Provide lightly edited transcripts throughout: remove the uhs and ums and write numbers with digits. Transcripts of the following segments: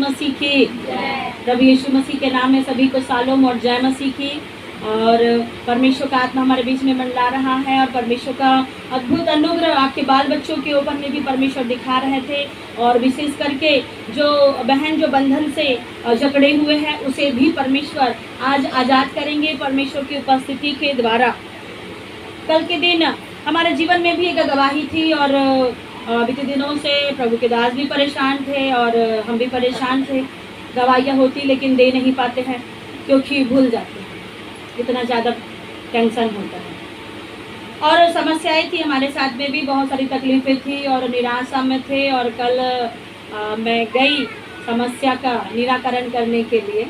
मसीह की, प्रभु यीशु मसीह के नाम में सभी को सालोम और जय मसीह की। और परमेश्वर का आत्मा हमारे बीच में मंडला रहा है और परमेश्वर का अद्भुत अनुग्रह आपके बाल बच्चों के ऊपर में भी परमेश्वर दिखा रहे थे। और विशेष करके जो बहन जो बंधन से जकड़े हुए हैं उसे भी परमेश्वर आज आज़ाद करेंगे परमेश्वर की उपस्थिति के द्वारा। कल के दिन हमारे जीवन में भी एक गवाही थी और बीते दिनों से प्रभु के दास भी परेशान थे और हम भी परेशान थे। गवाहियाँ होती लेकिन दे नहीं पाते हैं क्योंकि भूल जाते हैं, इतना ज़्यादा टेंशन होता है। और समस्याएं थी हमारे साथ में भी, बहुत सारी तकलीफ़ें थी और निराशा में थे। और कल मैं गई समस्या का निराकरण करने के लिए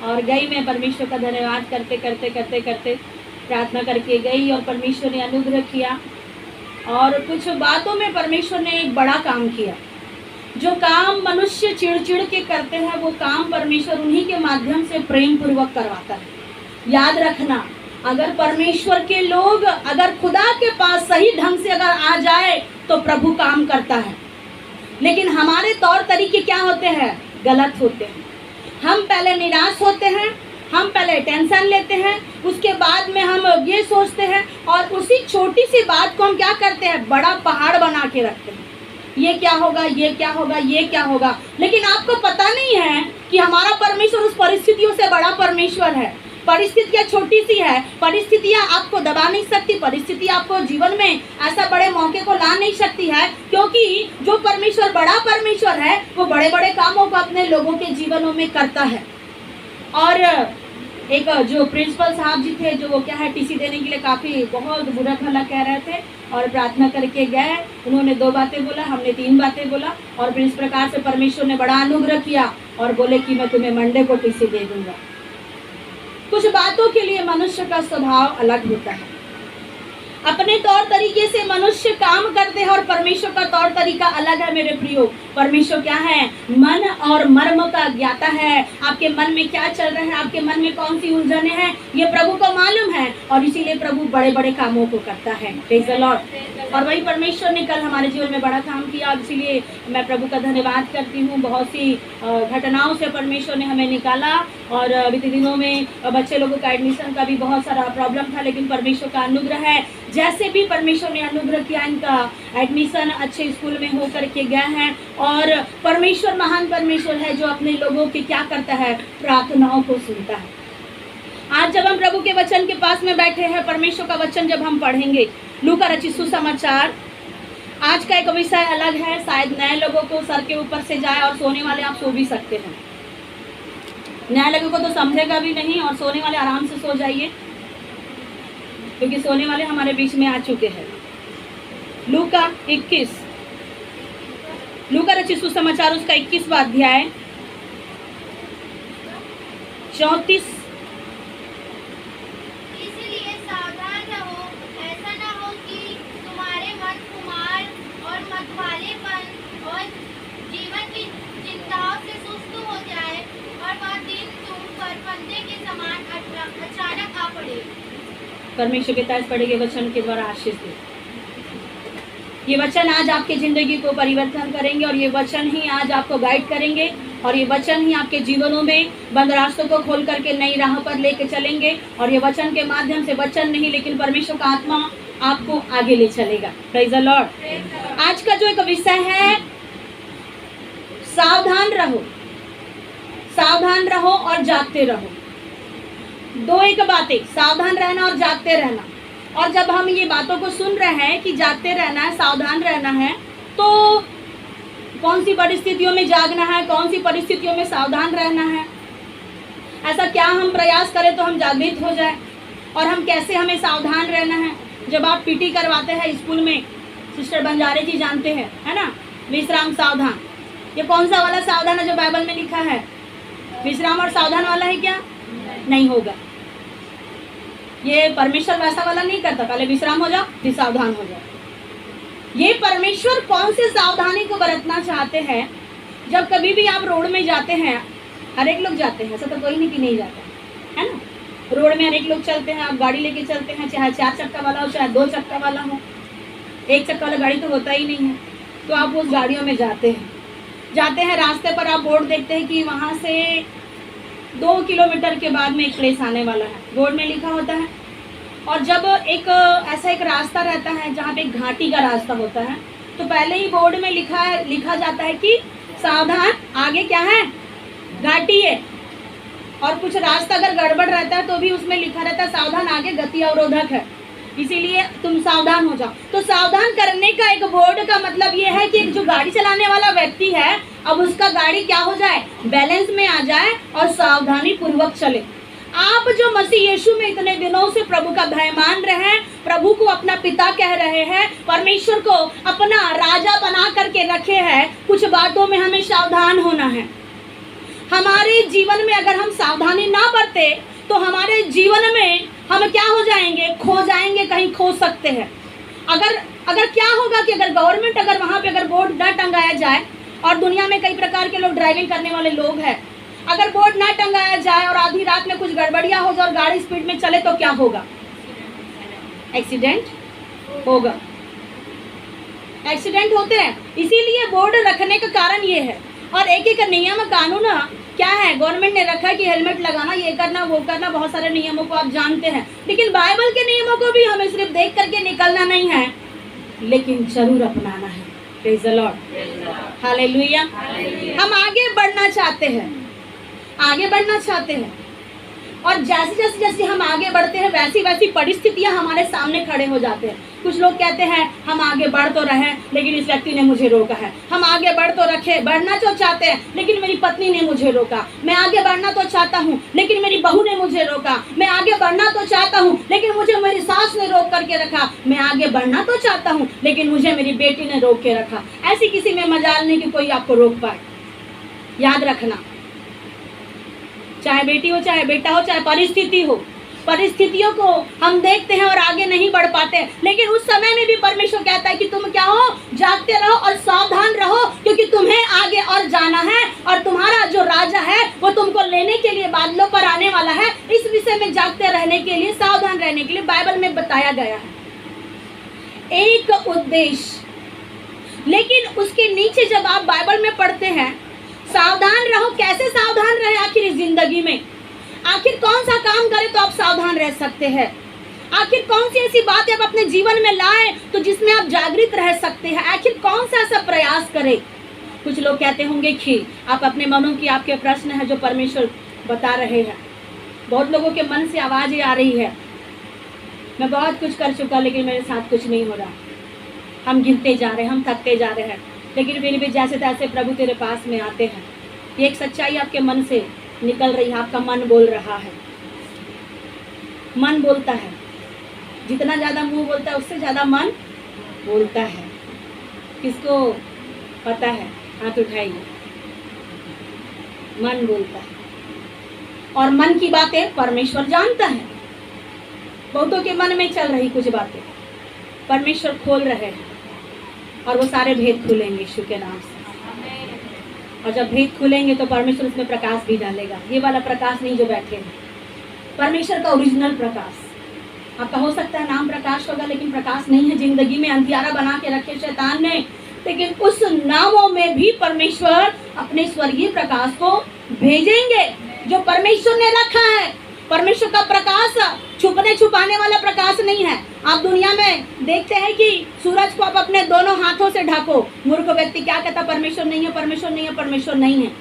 और गई मैं परमेश्वर का धन्यवाद करते करते करते करते प्रार्थना करके गई और परमेश्वर ने अनुग्रह किया। और कुछ बातों में परमेश्वर ने एक बड़ा काम किया। जो काम मनुष्य चिड़ के करते हैं वो काम परमेश्वर उन्हीं के माध्यम से प्रेम पूर्वक करवाता है। याद रखना, अगर परमेश्वर के लोग अगर खुदा के पास सही ढंग से अगर आ जाए तो प्रभु काम करता है। लेकिन हमारे तौर तरीके क्या होते हैं? गलत होते हैं। हम पहले निराश होते हैं, हम पहले टेंशन लेते हैं, उसके बाद में हम ये सोचते हैं और उसी छोटी सी बात को हम क्या करते हैं? बड़ा पहाड़ बना के रखते हैं। ये क्या होगा, ये क्या होगा, ये क्या होगा। लेकिन आपको पता नहीं है कि हमारा परमेश्वर उस परिस्थितियों से बड़ा परमेश्वर है। परिस्थितियाँ छोटी सी है, परिस्थितियाँ आपको दबा नहीं सकती, परिस्थिति आपको जीवन में ऐसा बड़े मौके को ला नहीं सकती है, क्योंकि जो परमेश्वर बड़ा परमेश्वर है वो बड़े बड़े कामों को अपने लोगों के जीवनों में करता है। और एक जो प्रिंसिपल साहब जी थे जो वो क्या है टीसी देने के लिए काफ़ी बहुत बुरा भला कह रहे थे और प्रार्थना करके गए। उन्होंने 2 बातें बोला, हमने 3 बातें बोला और इस प्रकार से परमेश्वर ने बड़ा अनुग्रह किया और बोले कि मैं तुम्हें मंडे को टीसी दे दूंगा। कुछ बातों के लिए मनुष्य का स्वभाव अलग होता है। अपने तौर तरीके से मनुष्य काम करते हैं और परमेश्वर का तौर तरीका अलग है। मेरे प्रियो, परमेश्वर क्या है? मन और मर्म का ज्ञाता है। आपके मन में क्या चल रहा है, आपके मन में कौन सी उलझने हैं, ये प्रभु को मालूम है और इसीलिए प्रभु बड़े बड़े कामों को करता है। Praise the Lord. और वही परमेश्वर ने कल हमारे जीवन में बड़ा काम किया, इसीलिए मैं प्रभु का धन्यवाद करती हूँ। बहुत सी घटनाओं से परमेश्वर ने हमें निकाला और बीते दिनों में बच्चे लोगों का एडमिशन का भी बहुत सारा प्रॉब्लम था, लेकिन परमेश्वर का अनुग्रह है। जैसे भी परमेश्वर ने अनुग्रह किया, इनका एडमिशन अच्छे स्कूल में हो करके गया है। और परमेश्वर महान परमेश्वर है जो अपने लोगों की क्या करता है? प्रार्थनाओं को सुनता है। आज जब हम प्रभु के वचन के पास में बैठे हैं, परमेश्वर का वचन जब हम पढ़ेंगे, लूका रचित सुसमाचार, आज का एक विषय अलग है। शायद नए लोगों को सर के ऊपर से जाए और सोने वाले आप सो भी सकते हैं। नए लोगों को तो समझेगा भी नहीं और सोने वाले आराम से सो जाइए, क्योंकि सोने वाले हमारे बीच में आ चुके हैं। लूका 21, लूका रचित सुसमाचार उसका 21वां अध्याय 34। इसलिए सावधान रहो, ऐसा न हो कि तुम्हारे मन खुमार और मतवालेपन और जीवन की चिंताओं से सुस्त हो जाए और वह दिन तुम पर फंदे के समान अचानक आ पड़े। परमेश्वर के ताज पढ़े गए वचन के द्वारा आशीष दे। ये वचन आज आपके ज़िंदगी को परिवर्तन करेंगे और ये वचन ही आज आपको गाइड करेंगे और ये वचन ही आपके जीवनों में बंद रास्तों को खोल करके नई राह पर लेके चलेंगे। और ये वचन के माध्यम से, वचन नहीं लेकिन परमेश्वर का आत्मा आपको आगे ले चलेगा। Praise the Lord. आज का जो एक विषय है, सावधान रहो, सावधान रहो और जागते रहो। 2 एक बातें, सावधान रहना और जागते रहना। और जब हम ये बातों को सुन रहे हैं कि जागते रहना है, सावधान रहना है, तो कौन सी परिस्थितियों में जागना है, कौन सी परिस्थितियों में सावधान रहना है, ऐसा क्या हम प्रयास करें तो हम जागृत हो जाए और हम कैसे हमें सावधान रहना है। जब आप पीटी करवाते हैं स्कूल में, सिस्टर बंजारे जी जानते हैं, है ना, विश्राम सावधान, ये कौन सा वाला सावधान है जो बाइबल में लिखा है? विश्राम और सावधान वाला है क्या? नहीं होगा। ये परमेश्वर वैसा वाला नहीं करता, पहले विश्राम हो जाओ फिर सावधान हो जाओ। ये परमेश्वर कौन से सावधानी को बरतना चाहते हैं? जब कभी भी आप रोड में जाते हैं, हर एक लोग जाते हैं, ऐसा तो कोई नहीं कि नहीं जाता है ना। रोड में हर एक लोग चलते हैं, आप गाड़ी लेके चलते हैं, चाहे 4 चक्का वाला हो चाहे 2 चक्का वाला हो। 1 चक्का वाला गाड़ी तो होता ही नहीं है, तो आप उस गाड़ियों में जाते हैं। जाते हैं रास्ते पर आप बोर्ड देखते हैं कि वहाँ से 2 किलोमीटर के बाद में एक प्लेस आने वाला है, बोर्ड में लिखा होता है। और जब एक ऐसा एक रास्ता रहता है जहाँ पे एक घाटी का रास्ता होता है, तो पहले ही बोर्ड में लिखा जाता है कि सावधान, आगे क्या है, घाटी है। और कुछ रास्ता अगर गड़बड़ रहता है तो भी उसमें लिखा रहता है सावधान, आगे गति अवरोधक है, इसीलिए तुम सावधान हो जाओ। तो सावधान करने का एक बोर्ड का मतलब ये है कि एक जो गाड़ी चलाने वाला व्यक्ति है, अब उसका गाड़ी क्या हो जाए, बैलेंस में आ जाए और सावधानी पूर्वक चले। आप जो मसीह यीशु में इतने दिनों से प्रभु का भय मान रहे हैं, प्रभु को अपना पिता कह रहे हैं, परमेश्वर को अपना राजा बना करके रखे हैं, कुछ बातों में हमें सावधान होना है। हमारे जीवन में अगर हम सावधानी ना बरते तो हमारे जीवन में हम क्या हो जाएंगे, खो जाएंगे, कहीं खो सकते हैं। अगर क्या होगा कि अगर गवर्नमेंट अगर वहाँ पे अगर बोर्ड ना टंगाया जाए, और दुनिया में कई प्रकार के लोग ड्राइविंग करने वाले लोग हैं, अगर बोर्ड ना टंगाया जाए और आधी रात में कुछ गड़बड़ियाँ हो जाए और गाड़ी स्पीड में चले तो क्या होगा, एक्सीडेंट होगा। एक्सीडेंट होते हैं, इसीलिए बोर्ड रखने का कारण ये है। और एक एक नियम कानून क्या है, गवर्नमेंट ने रखा है कि हेलमेट लगाना, ये करना, वो करना, बहुत सारे नियमों को आप जानते हैं। लेकिन बाइबल के नियमों को भी हमें सिर्फ देख करके निकलना नहीं है, लेकिन जरूर अपनाना है। Praise the Lord, hallelujah. हम आगे बढ़ना चाहते हैं, आगे बढ़ना चाहते हैं, और जैसे हम आगे बढ़ते हैं वैसी वैसी परिस्थितियां हमारे सामने खड़े हो जाते हैं। कुछ लोग कहते हैं हम आगे बढ़ तो रहे लेकिन इस व्यक्ति ने मुझे रोका है, हम आगे बढ़ना तो चाहते हैं लेकिन मेरी पत्नी ने मुझे रोका, मैं आगे बढ़ना तो चाहता हूँ लेकिन मेरी बहू ने मुझे रोका, मैं आगे बढ़ना तो चाहता हूँ लेकिन मुझे मेरी सास ने रोक करके रखा, मैं आगे बढ़ना तो चाहता हूँ लेकिन मुझे मेरी बेटी ने रोक के रखा। ऐसी किसी में मजाल नहीं कि कोई आपको रोक पाए। याद रखना, चाहे बेटी हो, चाहे बेटा हो, चाहे परिस्थिति हो, परिस्थितियों को हम देखते हैं और आगे नहीं बढ़ पाते, लेकिन उस समय में भी परमेश्वर कहता है कि तुम क्या हो, जागते रहो और सावधान रहो, क्योंकि तुम्हें आगे और जाना है और तुम्हारा जो राजा है वो तुमको लेने के लिए बादलों पर आने वाला है। इस विषय में जागते रहने के लिए, सावधान रहने के लिए बाइबल में बताया गया है एक उद्देश्य। लेकिन उसके नीचे जब आप बाइबल में पढ़ते हैं सावधान रहो, कैसे सावधान रहे आखिर इस जिंदगी में, आखिर कौन सा काम करें तो आप सावधान रह सकते हैं, आखिर कौन सी ऐसी बात आप अपने जीवन में लाएं तो जिसमें आप जागृत रह सकते हैं, आखिर कौन सा ऐसा प्रयास करें। कुछ लोग कहते होंगे कि आप अपने मनों की आपके प्रश्न है जो परमेश्वर बता रहे हैं। बहुत लोगों के मन से आवाज़ ये आ रही है, मैं बहुत कुछ कर चुका लेकिन मेरे साथ कुछ नहीं हो रहा, हम गिरते जा रहे हैं, हम थकते जा रहे हैं, लेकिन फिर भी जैसे तैसे प्रभु तेरे पास में आते हैं। ये एक सच्चाई आपके मन से निकल रही है, आपका मन बोल रहा है। मन बोलता है, जितना ज़्यादा मुंह बोलता है उससे ज़्यादा मन बोलता है। किसको पता है, हाथ उठाइए। मन बोलता है और मन की बातें परमेश्वर जानता है। बहुतों के मन में चल रही कुछ बातें परमेश्वर खोल रहे हैं और वो सारे भेद खुलेंगे यीशु के नाम से। और जब भेद खुलेंगे तो परमेश्वर उसमें प्रकाश भी डालेगा। ये वाला प्रकाश नहीं जो बैठे हैं, परमेश्वर का ओरिजिनल प्रकाश। आपका हो सकता है नाम प्रकाश होगा लेकिन प्रकाश नहीं है, जिंदगी में अंधियारा बना के रखे शैतान ने। लेकिन उस नामों में भी परमेश्वर अपने स्वर्गीय प्रकाश को भेजेंगे जो परमेश्वर ने रखा है। परमेश्वर का प्रकाश छुपने छुपाने वाला प्रकाश नहीं है। आप दुनिया में देखते हैं कि सूरज को आप अपने दोनों हाथों से ढको। मूर्ख व्यक्ति क्या कहता, परमेश्वर नहीं है, परमेश्वर नहीं है, परमेश्वर नहीं है।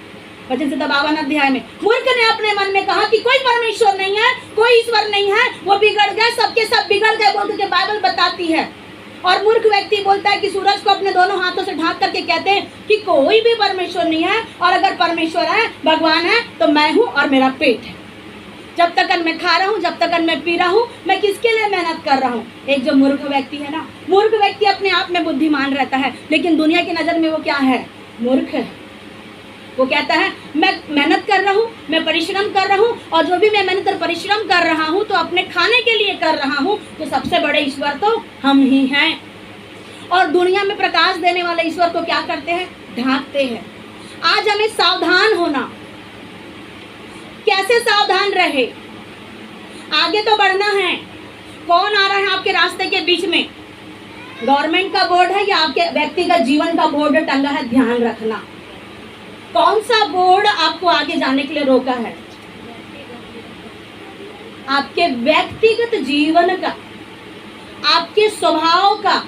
वचन से 52 अध्याय में मूर्ख ने अपने मन में कहा कि कोई परमेश्वर नहीं है, कोई ईश्वर नहीं है, वो बिगड़ गए, सबके सब बिगड़ गए बोल के बाइबल बताती है। और मूर्ख व्यक्ति बोलता है कि सूरज को अपने दोनों हाथों से ढांक करके कहते हैं कि कोई भी परमेश्वर नहीं है, और अगर परमेश्वर है, भगवान है, तो मैं हूँ और मेरा पेट है। जब तक मैं खा रहा हूँ, जब तक मैं पी रहा हूँ, मैं किसके लिए मेहनत कर रहा हूँ। एक जो मूर्ख व्यक्ति है ना, मूर्ख व्यक्ति अपने आप में बुद्धिमान रहता है लेकिन दुनिया की नज़र में वो क्या है, मूर्ख है। वो कहता है मैं मेहनत कर रहा हूँ, मैं परिश्रम कर रहा हूँ, और जो भी मैं मेहनत और परिश्रम कर रहा हूँ तो अपने खाने के लिए कर रहा हूँ, तो सबसे बड़े ईश्वर तो हम ही हैं। और दुनिया में प्रकाश देने वाले ईश्वर को क्या करते हैं, ढांकते हैं। आज हमें सावधान होना, कैसे सावधान रहे, आगे तो बढ़ना है। कौन आ रहा है आपके रास्ते के बीच में, गवर्नमेंट का बोर्ड है या आपके व्यक्तिगत जीवन का बोर्ड टंगा है, ध्यान रखना। कौन सा बोर्ड आपको आगे जाने के लिए रोका है? आपके व्यक्तिगत जीवन का, आपके स्वभाव का,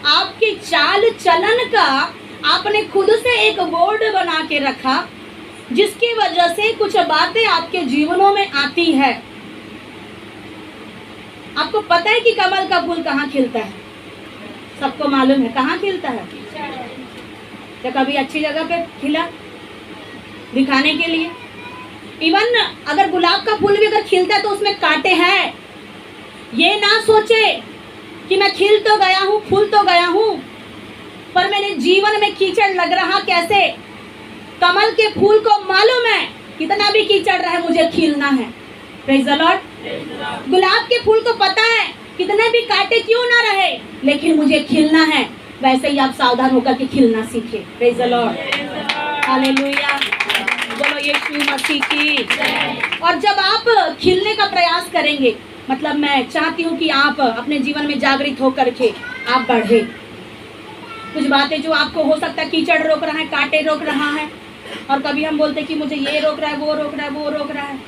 आपके चाल चलन का आपने खुद से एक बोर्ड बना के रखा, जिसकी वजह से कुछ बातें आपके जीवनों में आती है। आपको पता है कि कमल का फूल कहाँ खिलता है? सबको मालूम है कहाँ खिलता है। क्या कभी अच्छी जगह पे खिला दिखाने के लिए? इवन अगर गुलाब का फूल भी अगर खिलता है तो उसमें कांटे हैं। ये ना सोचे कि मैं खिल तो गया हूँ, फूल तो गया हूँ, पर मेरे जीवन में कीचड़ लग रहा कैसे? कमल के फूल को मालूम है कितना भी कीचड़ रहे मुझे खिलना है। Praise the Lord. गुलाब के फूल को पता है कितने भी कांटे क्यों ना रहे, लेकिन मुझे खिलना है। वैसे ही आप सावधान होकर के खिलना सीखे। प्रेज़ द लॉर्ड, हालेलुया, बोलो यीशु मसीह की। और जब आप खिलने का प्रयास करेंगे, मतलब मैं चाहती हूँ कि आप अपने जीवन में जागृत होकर के आप बढ़े। कुछ बातें जो आपको हो सकता है कीचड़ रोक रहा है, कांटे रोक रहा है, और कभी हम बोलते हैं कि मुझे ये रोक रहा है, वो रोक रहा है, वो रोक रहा है।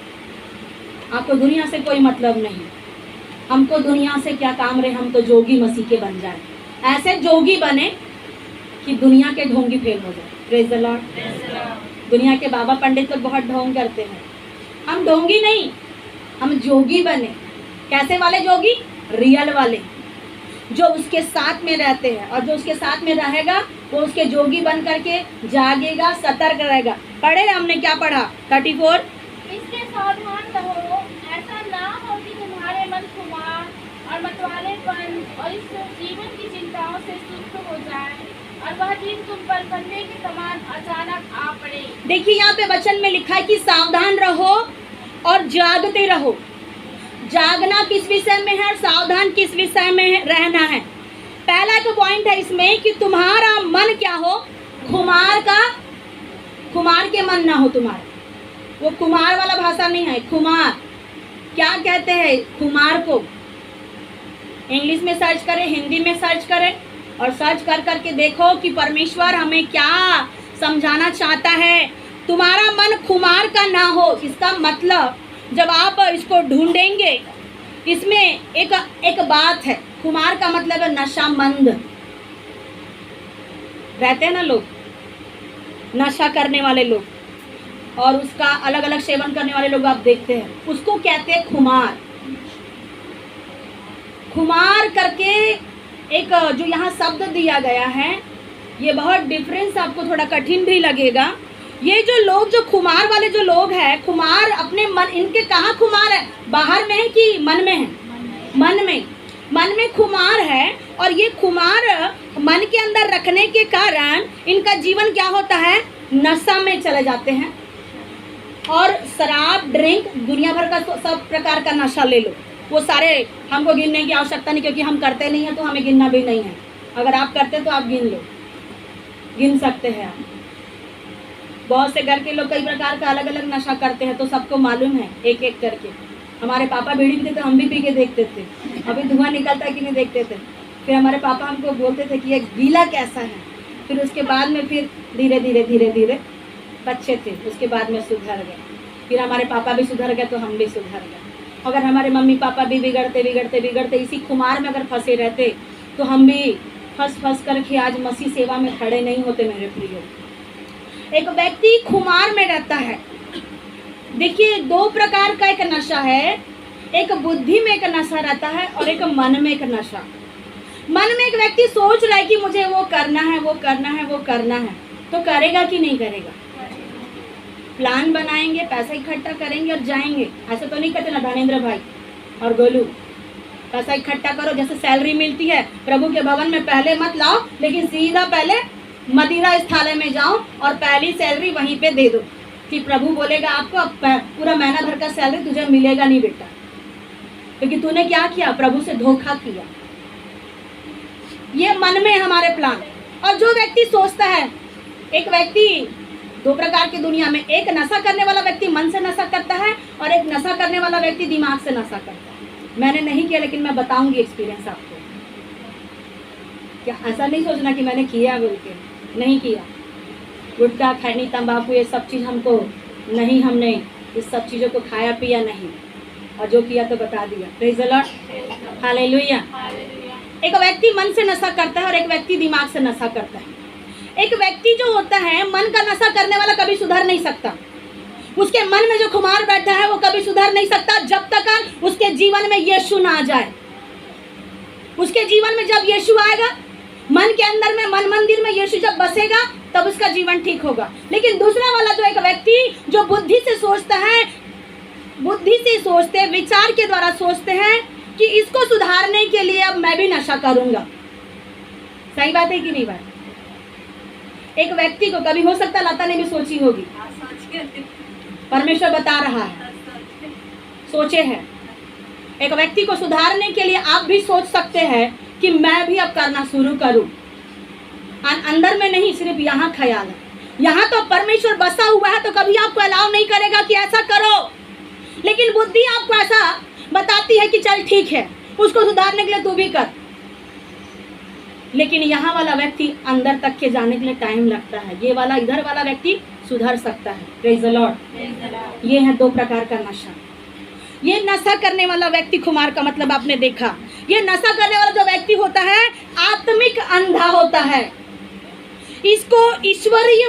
आपको दुनिया से कोई मतलब नहीं। हमको दुनिया से क्या काम रहे, हम तो जोगी मसीह के बन जाए। ऐसे जोगी बने कि दुनिया के ढोंगी फेल हो जाए। Praise the Lord. दुनिया के बाबा पंडित लोग बहुत ढोंग करते हैं, हम ढोंगी नहीं, हम जोगी बने। कैसे वाले जोगी? रियल वाले, जो उसके साथ में रहते हैं, और जो उसके साथ में रहेगा वो उसके जोगी बन करके जागेगा, सतर्क रहेगा। पढ़े हमने क्या पढ़ा? 34। इससे सावधान रहो, ऐसा ना हो कि तुम्हारे मन खुमार और मतवालेपन और इस जीवन की चिंताओं से सुस्त हो जाए, और वह दिन तुम पर फंदे के समान अचानक आ पड़े। देखिए यहाँ पे वचन में लिखा है कि सावधान रहो और जागते रहो। जागना किस विषय में है और सावधान किस विषय में रहना है? पहला एक पॉइंट है इसमें कि तुम्हारा मन क्या हो? खुमार का, खुमार के मन ना हो तुम्हारा। वो कुमार वाला भाषा नहीं है, खुमार। क्या कहते हैं खुमार को? इंग्लिश में सर्च करें, हिंदी में सर्च करें, और सर्च कर करके देखो कि परमेश्वर हमें क्या समझाना चाहता है। तुम्हारा मन खुमार का ना हो, इसका मतलब जब आप इसको ढूंढेंगे, इसमें एक बात है। खुमार का मतलब है नशामंद। रहते हैं ना लोग, नशा करने वाले लोग, और उसका अलग अलग सेवन करने वाले लोग आप देखते हैं, उसको कहते हैं खुमार। खुमार करके एक जो यहाँ शब्द दिया गया है, ये बहुत डिफरेंस आपको थोड़ा कठिन भी लगेगा। ये जो लोग, जो खुमार वाले जो लोग हैं, खुमार अपने मन, इनके कहाँ खुमार है? बाहर में है कि मन में है? मन में। मन में खुमार है, और ये खुमार मन के अंदर रखने के कारण इनका जीवन क्या होता है? नशा में चले जाते हैं। और शराब, ड्रिंक, दुनिया भर का सब प्रकार का नशा ले लो, वो सारे हमको गिनने की आवश्यकता नहीं, क्योंकि हम करते नहीं हैं तो हमें गिनना भी नहीं है। अगर आप करते तो आप गिन लो, गिन सकते हैं आप। बहुत से घर के लोग कई प्रकार का अलग अलग नशा करते हैं, तो सबको मालूम है एक एक करके। हमारे पापा बीड़ी पीते थे, हम भी पी के देखते थे, अभी धुआं निकलता है कि नहीं देखते थे। फिर हमारे पापा हमको बोलते थे कि ये गीला कैसा है। फिर उसके बाद में फिर धीरे धीरे धीरे धीरे बच्चे थे, उसके बाद में सुधर गए। फिर हमारे पापा भी सुधर गए तो हम भी सुधर गए। अगर हमारे मम्मी पापा भी बिगड़ते बिगड़ते बिगड़ते इसी खुमार में अगर फंसे रहते, तो हम भी फंस करके आज मसीह सेवा में खड़े नहीं होते। मेरे प्रियो, एक व्यक्ति खुमार में रहता है। देखिए, दो प्रकार का एक नशा है, एक बुद्धि में एक नशा रहता है और एक मन में एक नशा। मन में एक व्यक्ति सोच रहा है कि मुझे वो करना है, वो करना है, वो करना है, तो करेगा कि नहीं करेगा? प्लान बनाएंगे, पैसा इकट्ठा करेंगे और जाएंगे। ऐसा तो नहीं करते ना धनेंद्र भाई और गोलू? पैसा इकट्ठा करो, जैसे सैलरी मिलती है, प्रभु के भवन में पहले मत लाओ, लेकिन सीधा पहले मदिरा स्थालय में जाओ और पहली सैलरी वहीं पे दे दो, कि प्रभु बोलेगा आपको पूरा महीना भर का सैलरी तुझे मिलेगा नहीं बेटा, क्योंकि तूने क्या किया? प्रभु से धोखा किया। ये मन में हमारे प्लान। और जो व्यक्ति सोचता है, एक व्यक्ति दो प्रकार की दुनिया में, एक नशा करने वाला व्यक्ति मन से नशा करता है और एक नशा करने वाला व्यक्ति दिमाग से नशा करता है। मैंने नहीं किया, लेकिन मैं बताऊंगी एक्सपीरियंस आपको। क्या ऐसा नहीं सोचना कि मैंने किया बोल के, नहीं किया। गुटखा, खैनी, तंबाकू, ये सब चीज़ हमको नहीं, हमने इस सब चीज़ों को खाया पिया नहीं, और जो किया तो बता दिया। Praise the Lord, hallelujah. एक व्यक्ति मन से नशा करता है और एक व्यक्ति दिमाग से नशा करता है। एक व्यक्ति जो होता है मन का नशा करने वाला कभी सुधर नहीं सकता। उसके मन में जो खुमार बैठा है वो कभी सुधर नहीं सकता जब तक उसके जीवन में यीशु ना आ जाए। उसके जीवन में जब यीशु आएगा, मन के अंदर में, मन मंदिर में यीशु जब बसेगा, तब उसका जीवन ठीक होगा। लेकिन दूसरा वाला जो एक व्यक्ति जो बुद्धि से सोचता है, बुद्धि से सोचते, विचार के द्वारा सोचते हैं कि इसको सुधारने के लिए अब मैं भी नशा करूंगा। सही बात है कि नहीं बात? एक व्यक्ति को कभी हो सकता लता ने भी सोची होगी, परमेश्वर बता रहा है, सोचे हैं। एक व्यक्ति को सुधारने के लिए आप भी सोच सकते हैं कि मैं भी अब करना शुरू करूं। अंदर में नहीं, सिर्फ यहाँ ख्याल है। यहाँ तो परमेश्वर बसा हुआ है, तो कभी आपको अलाउ नहीं करेगा कि ऐसा करो, लेकिन बुद्धि आपको ऐसा बताती है कि चल ठीक है, उसको सुधारने के लिए तू भी कर। लेकिन यहाँ वाला व्यक्ति अंदर तक के जाने के लिए टाइम लगता है। ये वाला, इधर वाला व्यक्ति सुधर सकता है। Praise the Lord. ये है दो प्रकार का नशा। ये नशा करने वाला व्यक्ति, खुमार का मतलब आपने देखा, ये नशा करने वाला जो व्यक्ति होता है आत्मिक अंधा होता है। इसको ईश्वरीय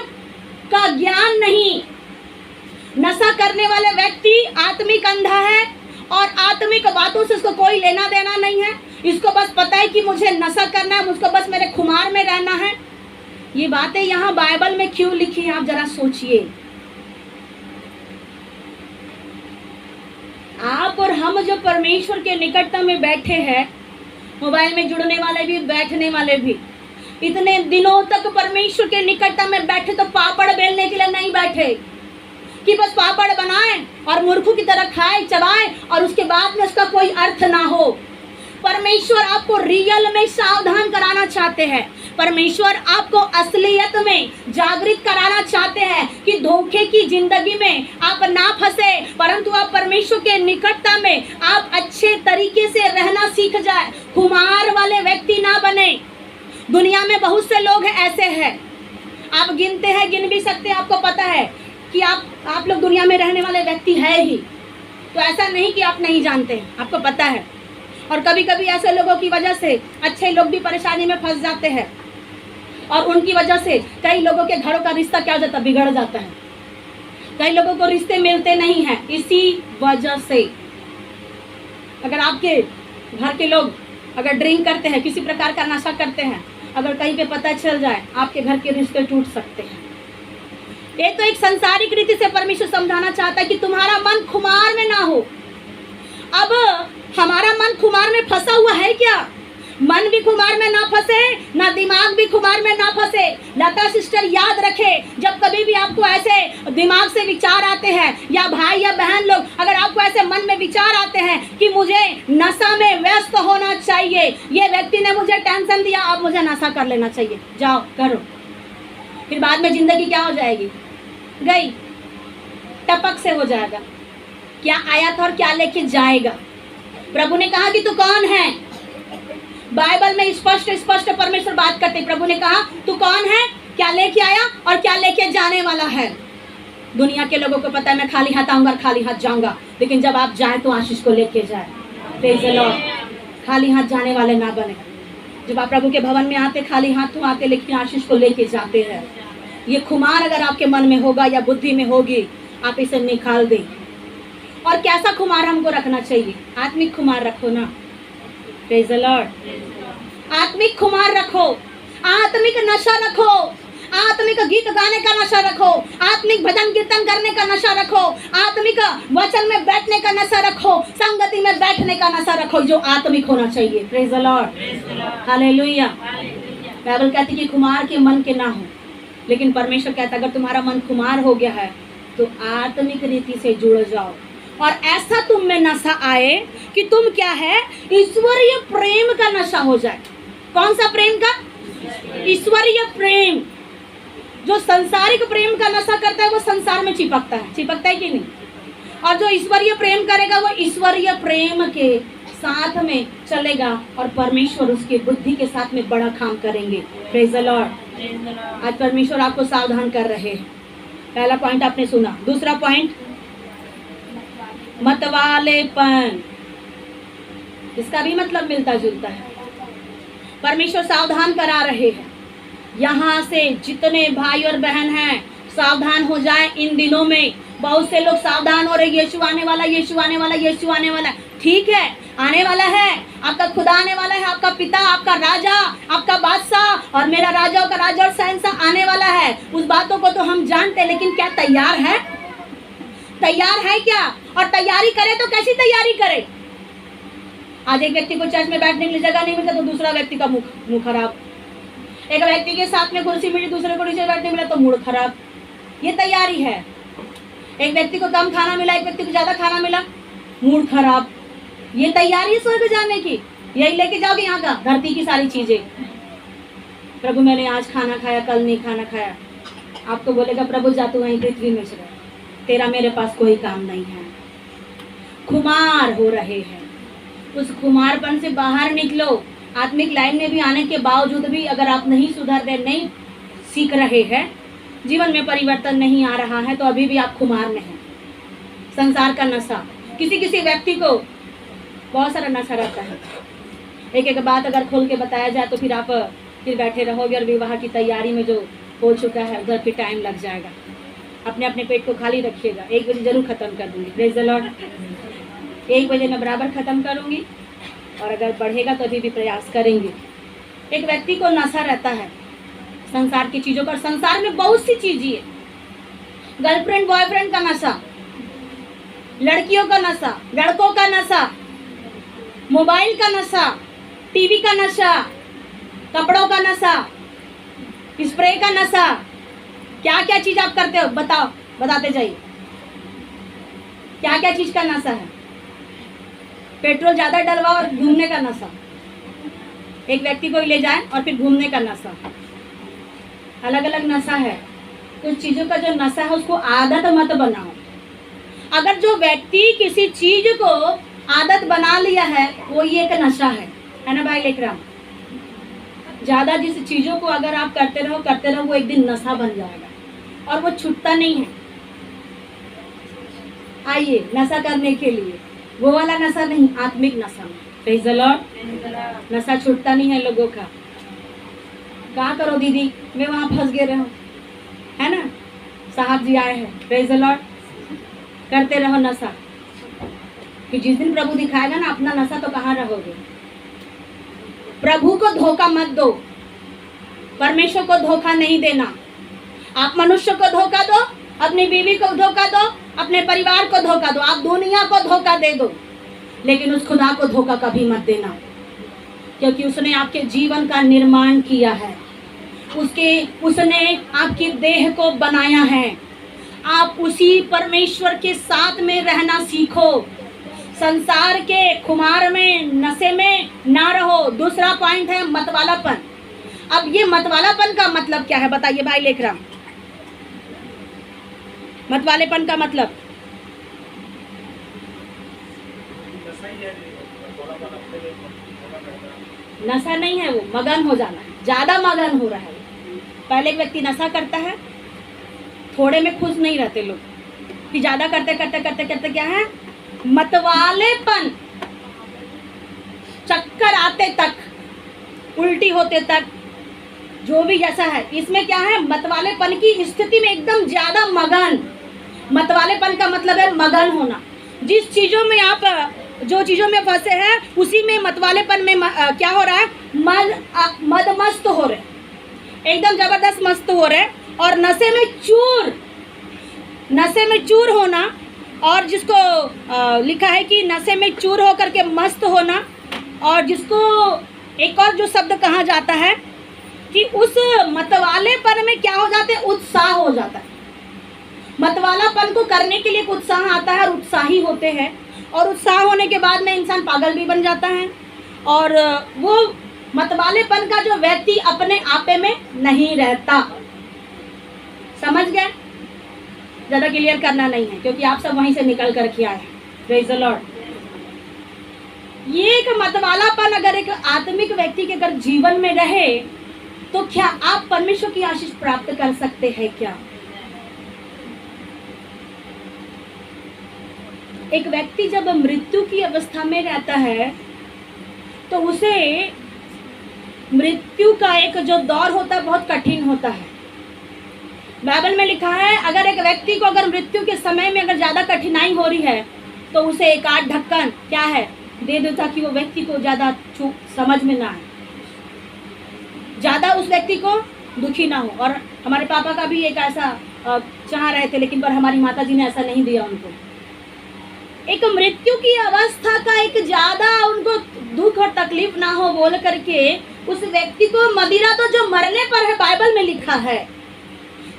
का ज्ञान नहीं। नशा करने वाले व्यक्ति आत्मिक अंधा है और आत्मिक बातों से उसको कोई लेना देना नहीं है। इसको बस पता है कि मुझे नशा करना है, मुझको बस मेरे खुमार में रहना है। ये बातें यहाँ बाइबल में क्यों लिखी है, आप जरा सोचिए। आप और हम जो परमेश्वर के निकटता में बैठे हैं, मोबाइल में जुड़ने वाले भी, बैठने वाले भी, इतने दिनों तक परमेश्वर के निकटता में बैठे तो पापड़ बेलने के लिए नहीं बैठे कि बस पापड़ बनाएं और मूर्खों की तरह खाएं, चबाएं और उसके बाद में उसका कोई अर्थ ना हो। परमेश्वर आपको रियल में सावधान कराना चाहते हैं। परमेश्वर आपको असलियत में जागृत कराना चाहते हैं कि धोखे की जिंदगी में आप ना फंसे, परंतु आप परमेश्वर के निकटता में आप अच्छे तरीके से रहना सीख जाए, खुमार वाले व्यक्ति ना बने। दुनिया में बहुत से लोग ऐसे हैं, आप गिनते हैं, गिन भी सकते हैं। आपको पता है कि आप लोग दुनिया में रहने वाले व्यक्ति है ही, तो ऐसा नहीं कि आप नहीं जानते हैं, आपको पता है। और कभी कभी ऐसे लोगों की वजह से अच्छे लोग भी परेशानी में फंस जाते हैं, और उनकी वजह से कई लोगों के घरों का रिश्ता क्या हो जाता है, बिगड़ जाता है। कई लोगों को रिश्ते मिलते नहीं हैं इसी वजह से। अगर आपके घर के लोग अगर ड्रिंक करते हैं, किसी प्रकार का नशा करते हैं, अगर कहीं पे पता चल जाए, आपके घर के रिश्ते टूट सकते हैं। ये तो एक संसारिक रीति से परमेश्वर समझाना चाहता है कि तुम्हारा मन खुमार में ना हो। अब हमारा मन खुमार में फंसा हुआ है क्या? मन भी खुमार में ना फंसे, ना दिमाग भी खुमार में ना फंसे। लता सिस्टर याद रखे, जब कभी भी आपको ऐसे दिमाग से विचार आते हैं, या भाई या बहन लोग, अगर आपको ऐसे मन में विचार आते हैं कि मुझे नशा में व्यस्त होना चाहिए, ये व्यक्ति ने मुझे टेंशन दिया, अब मुझे नशा कर लेना चाहिए, जाओ करो, फिर बाद में जिंदगी क्या हो जाएगी, गई, टपक से हो जाएगा। क्या आया था और क्या लेके जाएगा। प्रभु ने कहा कि तू कौन है। बाइबल में स्पष्ट परमेश्वर बात करते। प्रभु ने कहा तू कौन है, क्या लेके आया और क्या लेके जाने वाला है। दुनिया के लोगों को पता है मैं खाली हाथ आऊंगा और खाली हाथ जाऊंगा, लेकिन जब आप जाए तो आशीष को लेके जाए। Praise the Lord. खाली हाथ जाने वाले ना बने। जब आप प्रभु के भवन में आते खाली हाथ तो आते, लेकिन आशीष को लेके जाते हैं। ये खुमार अगर आपके मन में होगा या बुद्धि में होगी, आप इसे निकाल दें। और कैसा खुमार हमको रखना चाहिए? आत्मिक खुमार रखो ना। Praise the Lord. आत्मिक खुमार रखो, आत्मिक नशा रखो, आत्मिक गीत गाने का नशा रखो, आत्मिक भजन कीर्तन करने का नशा रखो, आत्मिक वचन में बैठने का नशा रखो, संगति में बैठने का नशा रखो, जो आत्मिक होना चाहिए। Praise the Lord. Hallelujah. Bible कहती है कि खुमार के मन के ना हो, लेकिन परमेश्वर कहता है अगर तुम्हारा मन खुमार हो गया है तो आत्मिक रीति से जुड़ जाओ, और ऐसा तुम में नशा आए कि तुम क्या है, ईश्वरीय प्रेम का नशा हो जाए। कौन सा प्रेम का? ईश्वरीय प्रेम। जो संसारिक प्रेम का नशा करता है वो संसार में चिपकता है कि नहीं? और जो ईश्वरीय प्रेम करेगा वो ईश्वरीय प्रेम के साथ में चलेगा, और परमेश्वर उसके बुद्धि के साथ में बड़ा काम करेंगे। Praise the Lord. आज परमेश्वर आपको सावधान कर रहे हैं। पहला पॉइंट आपने सुना। दूसरा पॉइंट, मतवालेपन, इसका भी मतलब मिलता जुलता है। परमेश्वर सावधान करा रहे हैं, यहाँ से जितने भाई और बहन हैं सावधान हो जाए। इन दिनों में बहुत से लोग सावधान हो रहे, यीशु आने वाला, यीशु आने वाला, यीशु आने वाला। ठीक है, आने वाला है, आपका खुदा आने वाला है, आपका पिता, आपका राजा, आपका बादशाह और मेरा राजाओं का राजा और शहंशाह आने वाला है। उस बातों को तो हम जानते हैं, लेकिन क्या तैयार है? तैयार है क्या? और तैयारी करे तो कैसी तैयारी करे? आज एक व्यक्ति को चर्च में बैठने के लिए जगह नहीं मिलता तो दूसरा व्यक्ति का मुंह खराब। एक व्यक्ति के साथ में कुर्सी मिली, दूसरे को नीचे बैठने मिला तो मूड खराब। ये तैयारी है। एक व्यक्ति को कम खाना मिला, एक व्यक्ति को ज्यादा खाना मिला, मूड खराब। ये तैयारी है स्वर्ग जाने की। यही लेके जाओगे यहाँ का, धरती की सारी चीजें। प्रभु मैंने आज खाना खाया, कल नहीं खाना खाया। आपको बोलेगा प्रभु जा तू वहीं पृथ्वी में चला, तेरा मेरे पास कोई काम नहीं है। खुमार हो रहे हैं, उस खुमारपन से बाहर निकलो। आत्मिक लाइन में भी आने के बावजूद भी अगर आप नहीं सुधर रहे, नहीं सीख रहे हैं, जीवन में परिवर्तन नहीं आ रहा है, तो अभी भी आप खुमार में हैं। संसार का नशा, किसी व्यक्ति को बहुत सारा नशा रहता है। एक एक बात अगर खोल के बताया जाए तो फिर आप फिर बैठे रहोगे और विवाह की तैयारी में जो हो चुका है उधर फिर टाइम लग जाएगा। अपने पेट को खाली रखिएगा। 1 बजे जरूर ख़त्म कर दूँगी, प्रेज़ द लॉर्ड। 1 बजे मैं बराबर ख़त्म करूँगी और अगर बढ़ेगा तो अभी भी प्रयास करेंगे। एक व्यक्ति को नशा रहता है संसार की चीज़ों का। संसार में बहुत सी चीज़ें है, गर्लफ्रेंड बॉयफ्रेंड का नशा, लड़कियों का नशा, लड़कों का नशा, मोबाइल का नशा, टीवी का नशा, कपड़ों का नशा, स्प्रे का नशा। क्या क्या चीज़ आप करते हो बताओ, बताते जाइए। क्या क्या चीज़ का नशा है? पेट्रोल ज़्यादा डलवा और घूमने का नशा। एक व्यक्ति को ले जाए और फिर घूमने का नशा। अलग अलग नशा है। कुछ चीज़ों का जो नशा है उसको आदत मत बनाओ। अगर जो व्यक्ति किसी चीज़ को आदत बना लिया है वो ये एक नशा है ना भाई लेकराम। ज़्यादा जिस चीज़ों को अगर आप करते रहो वो एक दिन नशा बन जाएगा और वो छूटता नहीं है। आइए नशा करने के लिए, वो वाला नशा नहीं, आत्मिक नशा में। Praise the Lord. नशा छूटता नहीं है लोगों का। क्या करो दीदी, मैं वहाँ फंस गए रहूँ, है ना। साहब जी आए हैं, प्रेज़ द लॉर्ड। करते रहो नशा, कि जिस दिन प्रभु दिखाएगा ना अपना नशा तो कहाँ रहोगे। प्रभु को धोखा मत दो, परमेश्वर को धोखा नहीं देना। आप मनुष्य को धोखा दो, अपनी बीवी को धोखा दो, अपने परिवार को धोखा दो, आप दुनिया को धोखा दे दो, लेकिन उस खुदा को धोखा कभी मत देना, क्योंकि उसने आपके जीवन का निर्माण किया है। उसने आपकी देह को बनाया है। आप उसी परमेश्वर के साथ में रहना सीखो। संसार के खुमार में, नशे में ना रहो। दूसरा पॉइंट है मतवालापन। अब ये मतवालापन का मतलब क्या है बताइए भाई लेकराम। मतवालेपन का मतलब नशा नहीं है, वो मगन हो जाना है, ज्यादा मगन हो रहा है। पहले एक व्यक्ति नशा करता है, थोड़े में खुश नहीं रहते लोग, फिर ज्यादा करते करते करते करते क्या है, मतवालेपन, चक्कर आते तक, उल्टी होते तक, जो भी जैसा है। इसमें क्या है, मतवालेपन की स्थिति में एकदम ज्यादा मगन। मतवालेपन का मतलब है मगन होना। जिस चीजों में आप, जो चीजों में फंसे हैं उसी में मतवालेपन में क्या हो रहा है, मदमस्त हो रहे, एकदम जबरदस्त मस्त हो रहे। और नशे में चूर होना, और जिसको लिखा है कि नशे में चूर होकर के मस्त होना, और जिसको एक और जो शब्द कहा जाता है कि उस मतवालेपन में क्या हो जाते हैं, उत्साह हो जाता है। मतवालापन को करने के लिए उत्साह आता है और उत्साही होते हैं, और उत्साह होने के बाद में इंसान पागल भी बन जाता है। और वो मतवालेपन का जो व्यक्ति अपने आपे में नहीं रहता। समझ गए? ज़्यादा क्लियर करना नहीं है, क्योंकि आप सब वहीं से निकल कर के आए हैं। Praise the Lord. ये एक मतवालापन अगर एक आत्मिक व्यक्ति के अगर जीवन में रहे तो क्या आप परमेश्वर की आशीष प्राप्त कर सकते हैं क्या? एक व्यक्ति जब मृत्यु की अवस्था में रहता है तो उसे मृत्यु का एक जो दौर होता है बहुत कठिन होता है। बाइबल में लिखा है अगर एक व्यक्ति को अगर मृत्यु के समय में अगर ज़्यादा कठिनाई हो रही है तो उसे एक आध ढक्कन क्या है दे दो ताकि वो व्यक्ति को ज़्यादा समझ में ना आए, ज़्यादा उस व्यक्ति को दुखी ना हो। और हमारे पापा का भी एक ऐसा चाह रहे थे, लेकिन पर हमारी माता जी ने ऐसा नहीं दिया उनको। एक मृत्यु की अवस्था का एक ज़्यादा उनको दुख और तकलीफ ना हो बोल करके उस व्यक्ति को मदिरा तो जो मरने पर है, बाइबल में लिखा है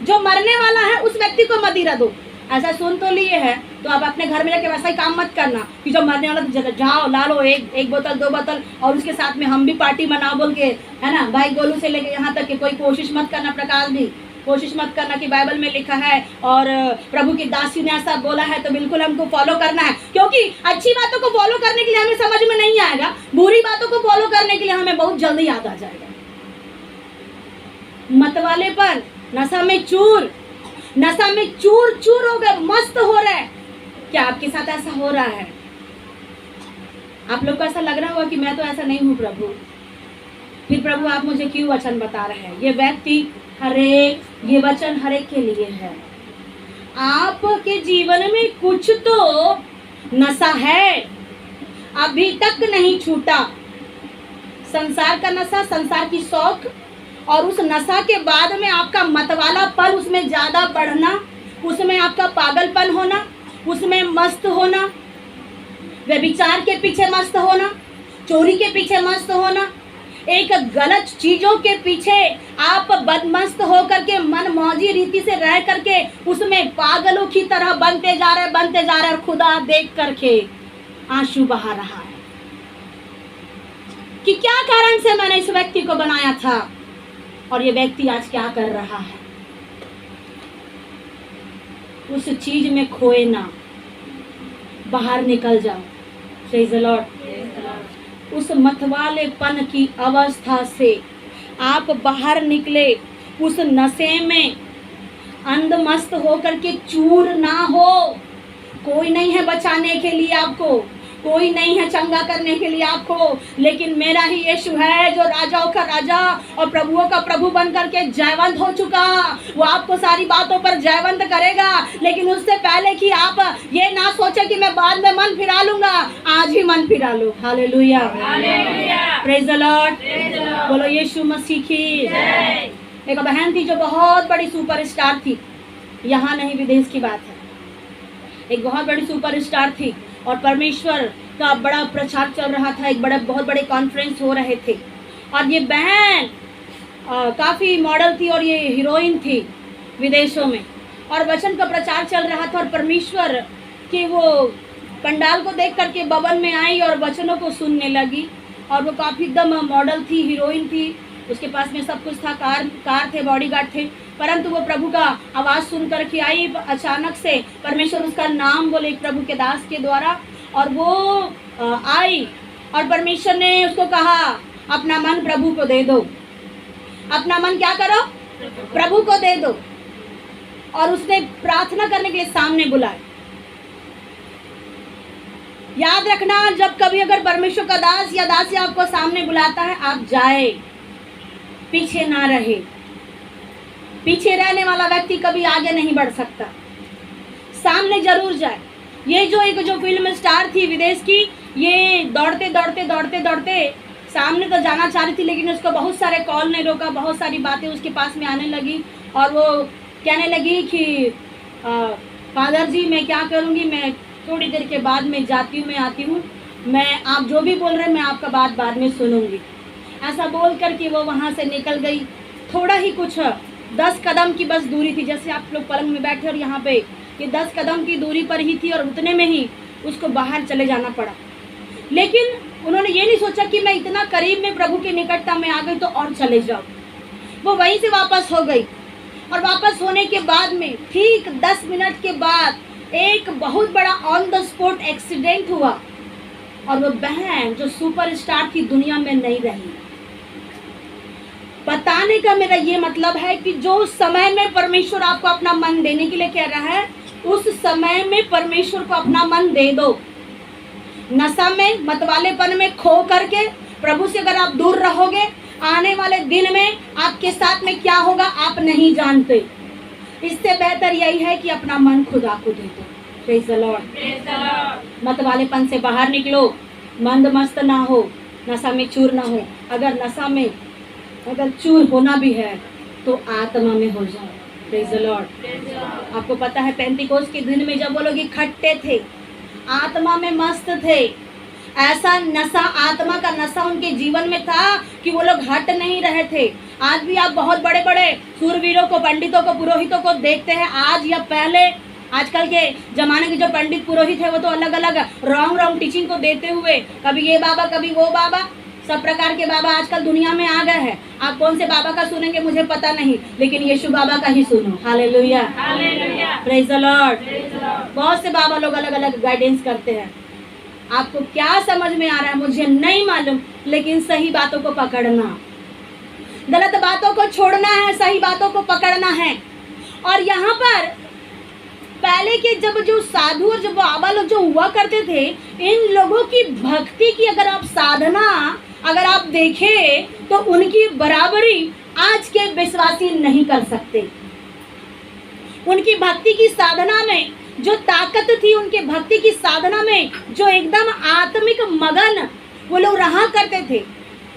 जो मरने वाला है उस व्यक्ति को मदिरा दो। ऐसा सुन तो लिए है तो आप अपने घर में जाके वैसा ही काम मत करना कि जो मरने वाला तो जाओ ला लो एक बोतल 2 बोतल और उसके साथ में हम भी पार्टी मनाओ बोल के, है ना। भाई गोलू से लेके यहाँ तक कि कोई कोशिश मत करना, प्रकाश भी कोशिश मत करना कि बाइबल में लिखा है और प्रभु की दासी ने ऐसा बोला है तो बिल्कुल हमको फॉलो करना है, क्योंकि अच्छी बातों को फॉलो करने के लिए हमें समझ में नहीं आएगा, बुरी बातों को फॉलो करने के लिए हमें बहुत जल्दी याद आ जाएगा। मतवालेपन, नशा में चूर चूर हो गए, मस्त हो रहा है। क्या आपके साथ ऐसा हो रहा है? आप लोग को ऐसा लग रहा होगा कि मैं तो ऐसा नहीं हूँ प्रभु, फिर प्रभु आप मुझे क्यों वचन बता रहे हैं? ये व्यक्ति ये वचन हरेक के लिए है। आपके जीवन में कुछ तो नशा है अभी तक नहीं छूटा, संसार का नशा, संसार की शौक, और उस नशा के बाद में आपका मतवालापन, उसमें ज़्यादा बढ़ना, उसमें आपका पागलपन होना, उसमें मस्त होना, व्यभिचार के पीछे मस्त होना, चोरी के पीछे मस्त होना, एक गलत चीज़ों के पीछे आप बदमस्त हो करके मन मौजी रीति से रह करके उसमें पागलों की तरह बनते जा रहे और खुदा देख करके आंसू बहा रहा है कि क्या कारण से मैंने इस व्यक्ति को बनाया था और ये व्यक्ति आज क्या कर रहा है। उस चीज में खोए ना, बाहर निकल जाओ। Praise the Lord. उस मतवालेपन की अवस्था से आप बाहर निकले, उस नशे में अंधमस्त होकर के चूर ना हो। कोई नहीं है बचाने के लिए आपको, कोई नहीं है चंगा करने के लिए आपको, लेकिन मेरा ही यीशु है जो राजाओं का राजा और प्रभुओं का प्रभु बन करके जयवंत हो चुका। वो आपको सारी बातों पर जयवंत करेगा, लेकिन उससे पहले कि आप ये ना सोचे कि मैं बाद में मन फिरा लूंगा, आज ही मन फिरा लो। Hallelujah, praise the lord. बोलो यीशु मसीह की। एक बहन थी जो बहुत बड़ी सुपरस्टार थी, यहाँ नहीं विदेश की बात है। एक बहुत बड़ी सुपरस्टार थी और परमेश्वर का बड़ा प्रचार चल रहा था, एक बहुत बड़े कॉन्फ्रेंस हो रहे थे और ये बहन काफ़ी मॉडल थी और ये हीरोइन थी विदेशों में, और वचन का प्रचार चल रहा था और परमेश्वर के वो पंडाल को देख करके भवन में आई और वचनों को सुनने लगी। और वो काफ़ी एकदम मॉडल थी, हीरोइन थी, उसके पास में सब कुछ था, कार थे, बॉडीगार्ड थे, परंतु वो प्रभु का आवाज़ सुन कर के आई। अचानक से परमेश्वर उसका नाम बोले प्रभु के दास के द्वारा, और वो आई और परमेश्वर ने उसको कहा अपना मन प्रभु को दे दो, अपना मन क्या करो, प्रभु को दे दो। और उसने प्रार्थना करने के लिए सामने बुलाया। याद रखना, जब कभी अगर परमेश्वर का दास या दासी आपको सामने बुलाता है, आप जाए, पीछे ना रहे। पीछे रहने वाला व्यक्ति कभी आगे नहीं बढ़ सकता, सामने जरूर जाए। ये जो फिल्म स्टार थी विदेश की, ये दौड़ते सामने तो जाना चाह रही थी, लेकिन उसको बहुत सारे कॉल ने रोका, बहुत सारी बातें उसके पास में आने लगी और वो कहने लगी कि फादर जी मैं क्या करूँगी, मैं थोड़ी देर के बाद में जाती हूँ, मैं आती हूँ, मैं आप जो भी बोल रहे हैं मैं आपका बात बाद में सुनूंगी। ऐसा बोल करके वो वहाँ से निकल गई। थोड़ा ही कुछ 10 कदम की बस दूरी थी, जैसे आप लोग पलंग में बैठे और यहाँ पे ये 10 कदम की दूरी पर ही थी और उतने में ही उसको बाहर चले जाना पड़ा। लेकिन उन्होंने ये नहीं सोचा कि मैं इतना करीब में प्रभु की निकटता में आ गई तो और चले जाओ। वो वहीं से वापस हो गई और वापस होने के बाद में ठीक 10 मिनट के बाद एक बहुत बड़ा ऑन द स्पॉट एक्सीडेंट हुआ और वो बहन जो सुपरस्टार थी दुनिया में नहीं रही। बताने का मेरा ये मतलब है कि जो समय में परमेश्वर आपको अपना मन देने के लिए कह रहा है, उस समय में परमेश्वर को अपना मन दे दो। नशा में, मतवालेपन में खो करके प्रभु से अगर आप दूर रहोगे, आने वाले दिन में आपके साथ में क्या होगा आप नहीं जानते। इससे बेहतर यही है कि अपना मन खुदा को दे दो। Praise the Lord. मतवालेपन से बाहर निकलो, मंद मस्त ना हो, नशा में चूर ना हो। अगर नशा में अगर चूर होना भी है तो आत्मा में हो जाओ। Praise the Lord. आपको पता है पेंतिकोस्त के दिन में जब वो लोग इकट्ठे थे, आत्मा में मस्त थे, ऐसा नशा, आत्मा का नशा उनके जीवन में था कि वो लोग हट नहीं रहे थे। आज भी आप बहुत बड़े बड़े सूरवीरों को, पंडितों को, पुरोहितों को देखते हैं, आज या पहले, आजकल के जमाने के जो पंडित पुरोहित है वो तो अलग अलग रॉन्ग टीचिंग को देते हुए, कभी ये बाबा कभी वो बाबा, सब प्रकार के बाबा आजकल दुनिया में आ गए हैं। आप कौन से बाबा का सुनेंगे मुझे पता नहीं, लेकिन यीशु बाबा का ही सुनो। Hallelujah, praise the Lord. बहुत से बाबा लोग अलग अलग गाइडेंस करते हैं। आपको क्या समझ में आ रहा है मुझे नहीं मालूम, लेकिन सही बातों को पकड़ना, गलत बातों को छोड़ना है, सही बातों को पकड़ना है। और यहाँ पर पहले के जब जो साधु और जब बाबा लोग जो हुआ करते थे, इन लोगों की भक्ति की अगर आप साधना अगर आप देखें तो उनकी बराबरी आज के विश्वासी नहीं कर सकते। उनकी भक्ति की साधना में जो ताकत थी, उनके भक्ति की साधना में जो एकदम आत्मिक मगन वो लोग रहा करते थे।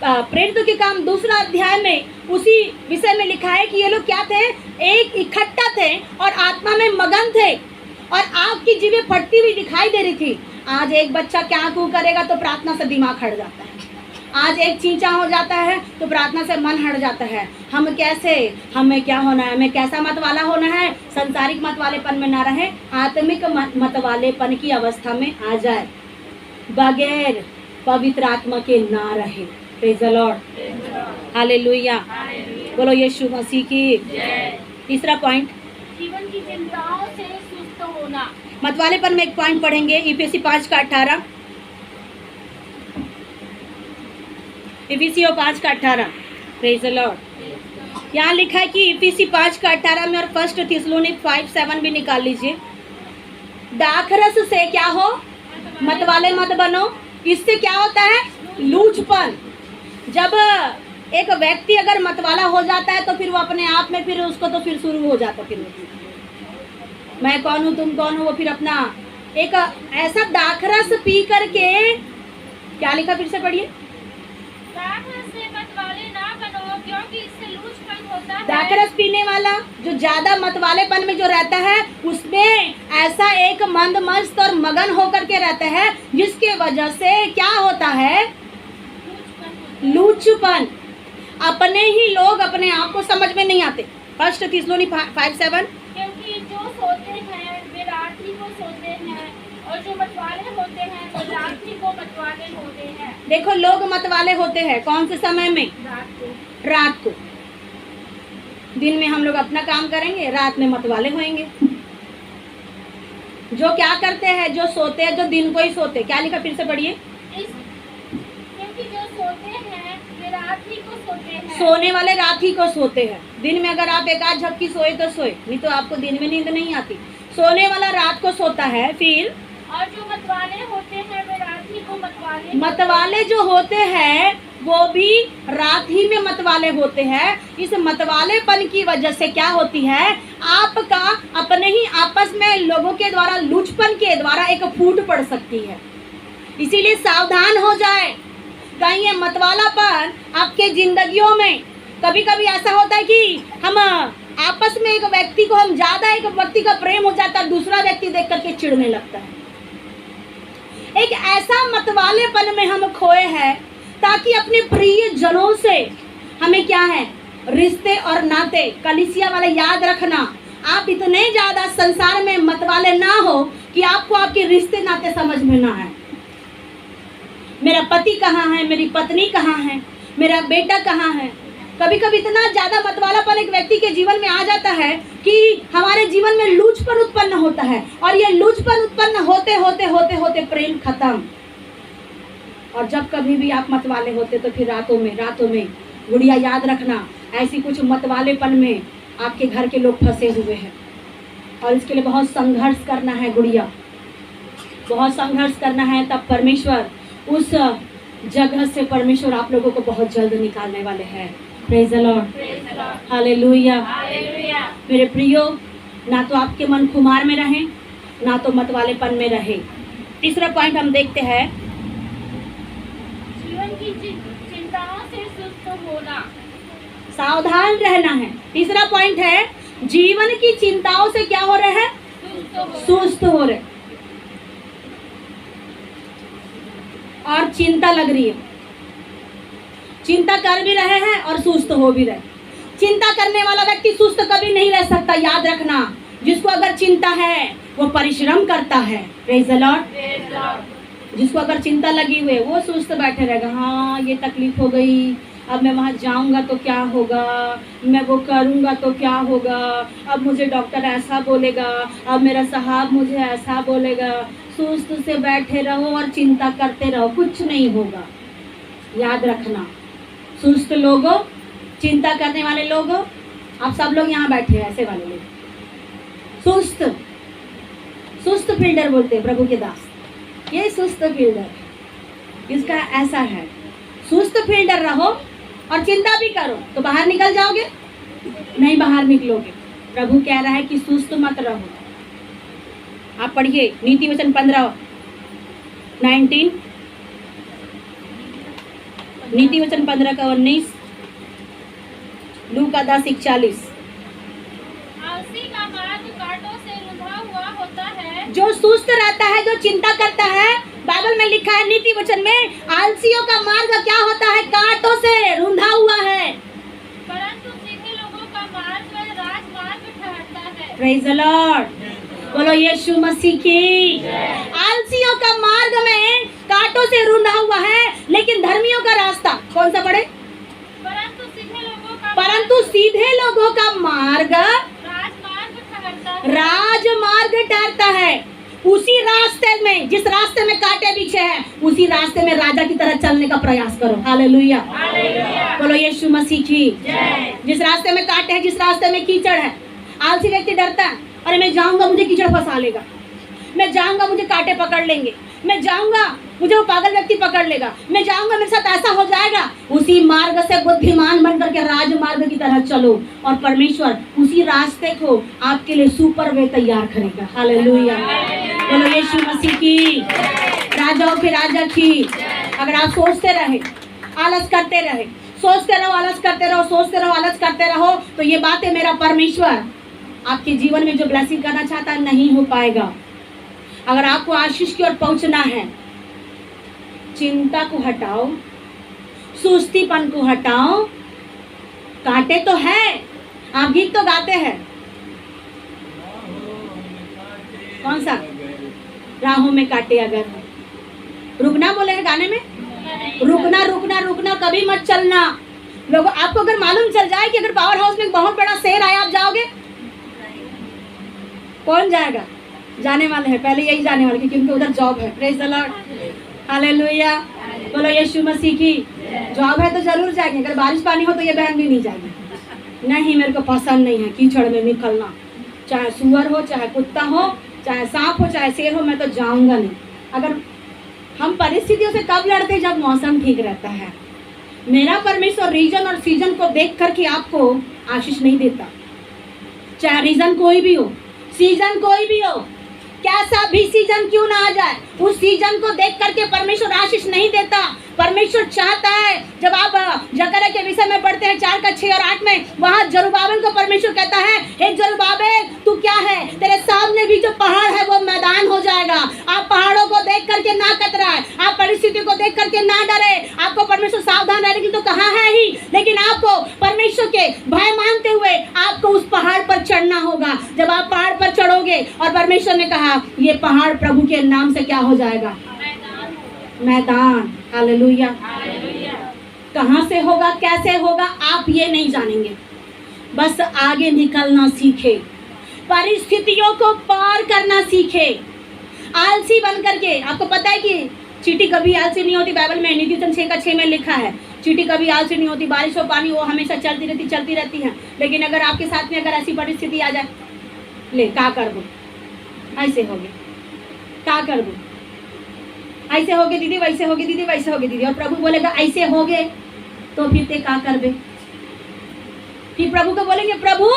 प्रेरितों के काम 2 अध्याय में उसी विषय में लिखा है कि ये लोग क्या थे, एक इकट्ठा थे और आत्मा में मगन थे और आग की जीवें फटती हुई दिखाई दे रही थी। आज एक बच्चा क्या कू करेगा तो प्रार्थना से दिमाग हट जाता है, आज एक चींचा हो जाता है तो प्रार्थना से मन हट जाता है। हम कैसे, हमें क्या होना है, हमें कैसा मत वाला होना है, संसारिक मत वालेपन में ना रहे, आत्मिक मत वालेपन की अवस्था में आ जाए, बगैर पवित्र आत्मा के ना रहे। प्रेज़ द लॉर्ड, हालेलुया, बोलो यीशु मसीह की। तीसरा पॉइंट, जीवन की चिंताओं से सुस्त होना। मतवालेपन में एक पॉइंट पढ़ेंगे, इफिसी 5:18। इफिसियों 5:18। Praise the Lord. यहाँ लिखा है कि इफिसी 5:18 में और 1 थिस्सलुनीक 5:7 भी निकाल लीजिए। दाखरस से क्या हो, मतवाले मत बनो। इससे क्या होता है, लूचपन। जब एक व्यक्ति अगर मतवाला हो जाता है तो फिर वो अपने आप में फिर उसको तो फिर शुरू हो जाता, फिर मैं कौन हूँ तुम कौन हो, वो फिर अपना एक ऐसा दाखरस पी करके, क्या लिखा फिर से पढ़िए, दाखरस से मतवाले ना बनो क्योंकि इससे लूचपन होता है। दाखरस पीने वाला जो ज्यादा मतवालेपन में जो रहता है उसमें ऐसा एक मंद मस्त और मगन होकर के रहता है, जिसके वजह से क्या होता है, लूचपन। अपने ही लोग अपने आप को समझ में नहीं आते। 1 थिस्सलुनीक 5:7। क्योंकि जो सोते हैं वे रात्रि को सोते हैं और जो मतवाले होते हैं वो रात्रि को मतवाले होते हैं। देखो, लोग मतवाले होते हैं कौन से समय में, रात को। दिन में हम लोग अपना काम करेंगे, रात में मतवाले होंगे। जो क्या करते हैं, जो सोते हैं, जो दिन को ही सोते, क्या लिखा फिर से पढ़िए, क्योंकि जो सोते हैं वे रात्रि को सोते हैं। सोने वाले रात्रि को सोते हैं। दिन में अगर आप एक आध झपकी सोए तो सोए, नहीं तो आपको दिन में नींद नहीं आती। सोने वाला रात को सोता है। फिर और जो मतवाले होते हैं वे रात्रि को मतवाले मतवाले जो होते हैं वो भी रात ही में मतवाले होते हैं। इस मतवालेपन की वजह से क्या होती है, आपका अपने ही आपस में लोगों के द्वारा, लूचपन के द्वारा एक फूट पड़ सकती है। इसीलिए सावधान हो जाए, कहीं ये मतवालापन आपके जिंदगियों में, कभी कभी ऐसा होता है कि हम आपस में एक व्यक्ति को, हम ज्यादा एक व्यक्ति का प्रेम हो जाता है, दूसरा व्यक्ति देख करके चिढ़ने लगता है। एक ऐसा मतवालेपन में हम खोए हैं ताकि अपने प्रिय जनों से हमें क्या है, रिश्ते और नाते। कलीसिया वाले याद रखना, आप इतने ज्यादा संसार में मतवाले ना हो कि आपको आपके रिश्ते नाते समझ में ना आए। मेरा पति कहाँ है, मेरी पत्नी कहाँ है, मेरा बेटा कहाँ है। कभी कभी इतना ज्यादा मतवालापन एक व्यक्ति के जीवन में आ जाता है कि हमारे जीवन में लूचपन उत्पन्न होता है, और ये लूचपन उत्पन्न होते होते होते होते प्रेम खत्म। और जब कभी भी आप मतवाले होते तो फिर रातों में गुड़िया याद रखना, ऐसी कुछ मतवालेपन में आपके घर के लोग फंसे हुए हैं और इसके लिए बहुत संघर्ष करना है गुड़िया, बहुत संघर्ष करना है। तब परमेश्वर उस जगह से परमेश्वर आप लोगों को बहुत जल्द निकालने वाले हैं। Praise the Lord, hallelujah. मेरे प्रियो, ना तो आपके मन खुमार में रहे, ना तो मतवालेपन में रहे। तीसरा पॉइंट हम देखते हैं, जीवन की चिंताओं से सुस्त होना। सावधान रहना है। तीसरा पॉइंट है, जीवन की चिंताओं से क्या हो रहे हैं? सुस्त हो रहे और चिंता लग रही है। चिंता कर भी रहे हैं और सुस्त हो भी रहे। चिंता करने वाला व्यक्ति सुस्त कभी नहीं रह सकता, याद रखना। जिसको अगर चिंता है वो परिश्रम करता है। Praise the Lord. जिसको अगर चिंता लगी हुई है वो सुस्त बैठे रहेगा। हाँ, ये तकलीफ हो गई, अब मैं वहाँ जाऊँगा तो क्या होगा, मैं वो करूँगा तो क्या होगा, अब मुझे डॉक्टर ऐसा बोलेगा, अब मेरा साहब मुझे ऐसा बोलेगा। सुस्त से बैठे रहो और चिंता करते रहो, कुछ नहीं होगा। याद रखना, सुस्त लोगों, चिंता करने वाले लोगों, आप सब लोग यहाँ बैठे हैं, ऐसे वाले लोग सुस्त फील्डर बोलते हैं प्रभु के दास। ये सुस्त फील्डर, इसका ऐसा है, सुस्त फील्डर रहो और चिंता भी करो तो बाहर निकल जाओगे? नहीं बाहर निकलोगे। प्रभु कह रहा है कि सुस्त मत रहो। आप पढ़िए नीति वचन 19, नीति वचन 15 का 19, लूका 10:41। आलसी का मार्ग कांटों से रुंधा हुआ होता है। जो सुस्त रहता है, जो चिंता करता है, बाइबल में लिखा है नीति वचन में, आलसियों का मार्ग क्या होता है? कांटों से रुंधा हुआ है। परंतु सीधे लोगों का मार्ग राजमार्ग ठहरता है। प्रेज द लॉर्ड, बोलो यीशु मसीह की। आलसियों का मार्ग में कांटों से रुंधा हुआ है, लेकिन धर्मियों का रास्ता कौन सा पड़े? परंतु सीधे लोगों का मार्ग राजमार्ग ठहरता है। उसी रास्ते में, जिस रास्ते में कांटे बिछे हैं, उसी रास्ते में राजा की तरह चलने का प्रयास करो। हालेलुया, बोलो यीशु मसीह की। जिस रास्ते में कांटे हैं, जिस रास्ते में कीचड़ है, आलसी व्यक्ति डरता है, अरे मैं जाऊंगा मुझे कीचड़ फंसा लेगा, मैं जाऊंगा मुझे कांटे पकड़ लेंगे, मैं जाऊंगा मुझे वो पागल व्यक्ति पकड़ लेगा, मैं जाऊंगा मेरे साथ ऐसा हो जाएगा। उसी मार्ग से बुद्धिमान बन करके राजमार्ग की तरह चलो और परमेश्वर उसी रास्ते को आपके लिए सुपर वे तैयार करेगा। हालेलुया, बोलो यीशु मसीह की। राजाओं के राजा की। अगर आप सोचते रहे, आलस करते रहे, सोचते रहो, आलस करते रहो, सोचते रहो, आलस करते रहो, तो ये बातें मेरा परमेश्वर आपके जीवन में जो ब्लेसिंग करना चाहता है नहीं हो पाएगा। अगर आपको आशीष की ओर पहुंचना है, चिंता को हटाओ, सुस्तीपन को हटाओ। कांटे तो है, आप गीत तो गाते हैं, कौन सा? राहों में कांटे अगर है, रुकना बोले हैं गाने में, रुकना रुकना रुकना, कभी मत चलना। लोगों, आपको अगर मालूम चल जाए कि अगर पावर हाउस में बहुत बड़ा शेर आया, आप जाओगे? कौन जाएगा? जाने वाले हैं, पहले यही जाने वाले, क्योंकि उधर जॉब है। प्रेज द लॉर्ड, हालेलुया, बोलो यीशु मसीह की। जॉब है तो जरूर जाएंगे। अगर बारिश पानी हो तो ये बहन भी नहीं जाएगी। नहीं, मेरे को पसंद नहीं है कीचड़ में निकलना, चाहे सुअर हो, चाहे कुत्ता हो, चाहे सांप हो, चाहे शेर हो, मैं तो जाऊंगा नहीं। अगर हम परिस्थितियों से कब लड़ते हैं? जब मौसम ठीक रहता है। मेरा परमेश्वर रीजन और सीजन को देख करके आपको आशीष नहीं देता, चाहे रीजन कोई भी हो, सीजन कोई भी हो, कैसा भी सीजन क्यों ना आ जाए, उस सीजन को देख करके परमेश्वर आशीष नहीं देता। परमेश्वर चाहता है, जब आप जकर्याह के विषय में पढ़ते हैं 4:6 और 8 में, वहाँ जरुब्बाबेल को परमेश्वर कहता है, हे जरुब्बाबेल तू क्या है, तेरे सामने भी जो पहाड़ है वो मैदान हो जाएगा। आप पहाड़ों को देख करके ना कतराए, आप परिस्थिति को देख करके ना डरे। आपको परमेश्वर सावधान रहने के लिए तो कहा है ही, लेकिन आपको परमेश्वर के भय मानते हुए आपको उस पहाड़ पर चढ़ना होगा। जब आप पहाड़ पर चढ़ोगे, और परमेश्वर ने कहा ये पहाड़ प्रभु के नाम से क्या हो जाएगा? मैदान। हालेलुया। कहाँ से होगा, कैसे होगा, आप ये नहीं जानेंगे, बस आगे निकलना सीखे, परिस्थितियों को पार करना सीखे। आलसी बन करके, आपको पता है कि चींटी कभी आलसी नहीं होती। बाइबल में नीति वचन 6:6 में लिखा है, चींटी कभी आलसी नहीं होती, बारिश हो पानी वो हमेशा चलती रहती है। लेकिन अगर आपके साथ में अगर ऐसी परिस्थिति आ जाए, ले क्या कर दो, ऐसे हो गए, क्या कर दो, ऐसे हो गए दीदी, वैसे हो गए दीदी, वैसे हो गए दीदी, और प्रभु बोलेगा ऐसे हो गए, तो फिर ते क्या कर दे? फिर प्रभु को बोलेंगे, प्रभु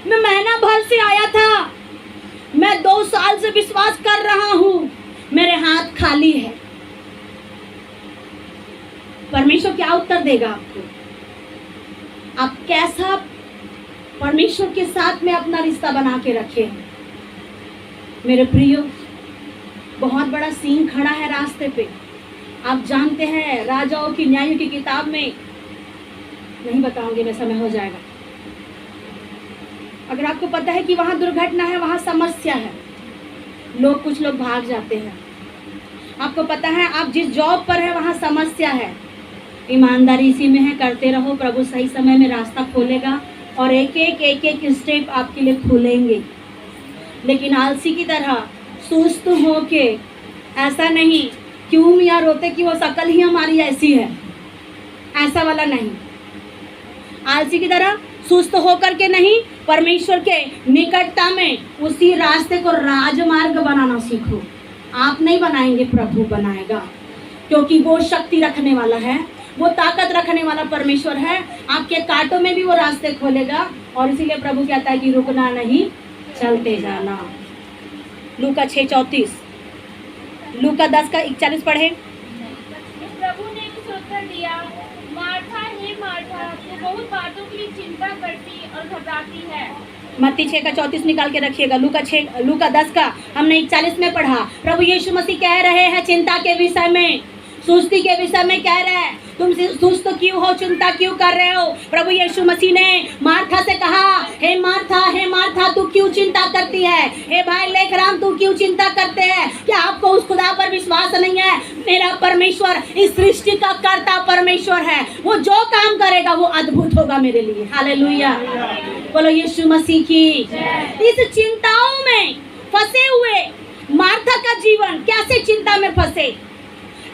मैं महीना भर से आया था, मैं 2 साल से विश्वास कर रहा हूँ, मेरे हाथ खाली है। परमेश्वर क्या उत्तर देगा आपको? आप कैसा परमेश्वर के साथ में अपना रिश्ता बना के रखे हैं? मेरे प्रियो, बहुत बड़ा सीन खड़ा है रास्ते पे। आप जानते हैं राजाओं की न्यायों की किताब में, नहीं बताऊंगी मैं, समय हो जाएगा। अगर आपको पता है कि वहाँ दुर्घटना है, वहाँ समस्या है, कुछ लोग भाग जाते हैं। आपको पता है आप जिस जॉब पर है वहाँ समस्या है, ईमानदारी इसी में है, करते रहो, प्रभु सही समय में रास्ता खोलेगा और एक एक स्टेप आपके लिए खुलेंगे। लेकिन आलसी की तरह सुस्त हो के ऐसा नहीं, क्यों मियाँ रोते कि वो शक्ल ही हमारी ऐसी है, ऐसा वाला नहीं। आलसी की तरह सुस्त होकर के नहीं, परमेश्वर के निकटता में उसी रास्ते को राजमार्ग बनाना सीखो। आप नहीं बनाएंगे, प्रभु बनाएगा, क्योंकि वो शक्ति रखने वाला है, वो ताकत रखने वाला परमेश्वर है। आपके कांटों में भी वो रास्ते खोलेगा, और इसीलिए प्रभु कहता है कि रुकना नहीं, चलते जाना। लूका 6:34, लूका 10:41 पढ़े। प्रभु ने उसे उत्तर दिया, मार्था हे मार्था, तू बहुत बातों की चिंता करती और घबराती है। मत्ती 6:34 निकाल के रखिएगा। लूका 10 का हमने 41 में पढ़ा। प्रभु यीशु मसीह कह रहे हैं चिंता के विषय में, सुस्ती के विषय में कह रहे हैं, तुम सुस्त क्यों हो, चिंता क्यों कर रहे हो? प्रभु यीशु मसीह ने मार्था से कहा, हे मार्था तू क्यों चिंता करती है? हे भाई लेखराम तू क्यों चिंता करते हैं? क्या आपको उस खुदा पर विश्वास नहीं है? मेरा परमेश्वर इस सृष्टि का कर्ता परमेश्वर है, वो जो काम करेगा वो अद्भुत होगा मेरे लिए। हालेलुया, बोलो यीशु मसीह की। इस चिंताओं में फंसे हुए मार्था का जीवन कैसे चिंता में फंसे,